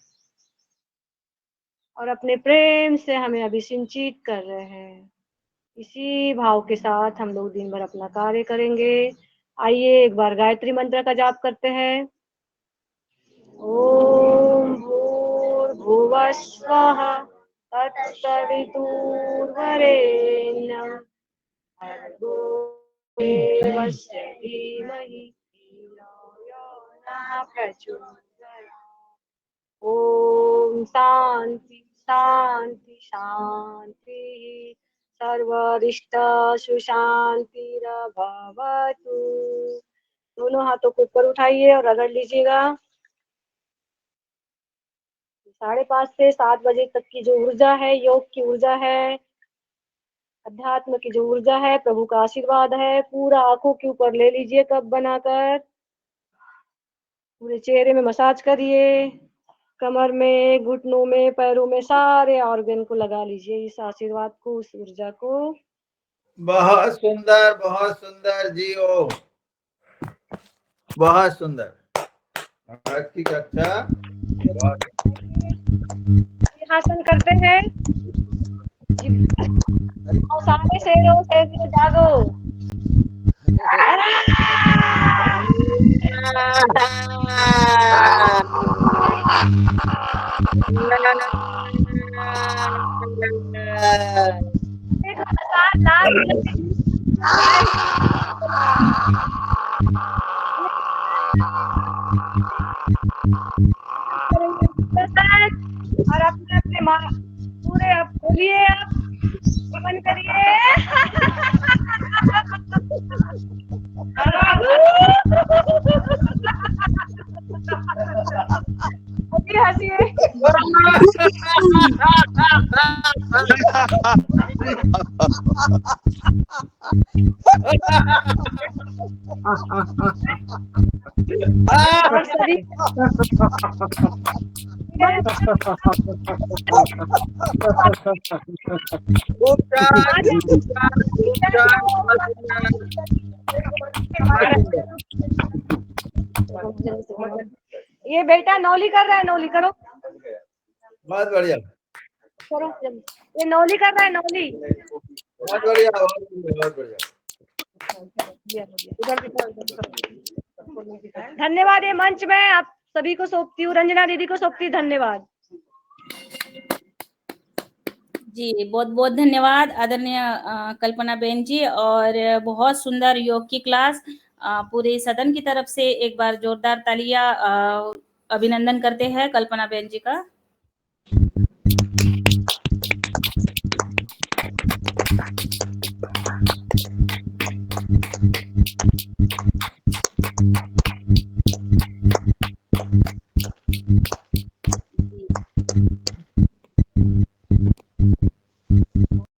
और अपने प्रेम से हमें अभिसिंचित कर रहे हैं। इसी भाव के साथ हम लोग दिन भर अपना कार्य करेंगे। आइए एक बार गायत्री मंत्र का जाप करते हैं। ओम भूर्भुवः स्वः तत्सवितुर्वरेण्यं भर्गो देवस्य धीमहि धियो यो नः प्रचोदयात्। ओम शांति शांति शांति। सर्वरिष्ट सुशांतिर्भवतु। दोनों हाथों को ऊपर उठाइए और रगड़ लीजिएगा। 5:30 से 7 बजे तक की जो ऊर्जा है, योग की ऊर्जा है, अध्यात्म की जो ऊर्जा है, प्रभु का आशीर्वाद है, पूरा आंखों के ऊपर ले लीजिए कप बनाकर। पूरे चेहरे में मसाज करिए, कमर में, घुटनों में, पैरों में, सारे ऑर्गन को लगा लीजिए इस आशीर्वाद को, उस ऊर्जा को। बहुत सुंदर जी। ओ बहुत सुंदर। आज की कक्षा आसन करते हैं। सारे शेरों से जागो। और अपने अपने पूरे आप बोलिए, आप गमन करिए। हंसिए। और सभी ये बेटा नौली कर रहा है, नौली करो। बहुत बढ़िया, करो, ये नौली कर रहा है, नौली। बहुत बढ़िया, बहुत बढ़िया। धन्यवाद। ये मंच में आप सभी को सौंपती हूँ, रंजना दीदी को सौंपती हूँ। धन्यवाद। जी, बहुत-बहुत धन्यवाद आदरणीय कल्पना बहन जी, और बहुत सुंदर योग की क्लास। पूरे सदन की तरफ से एक बार जोरदार तालियां अभिनंदन करते हैं कल्पना बहन जी का।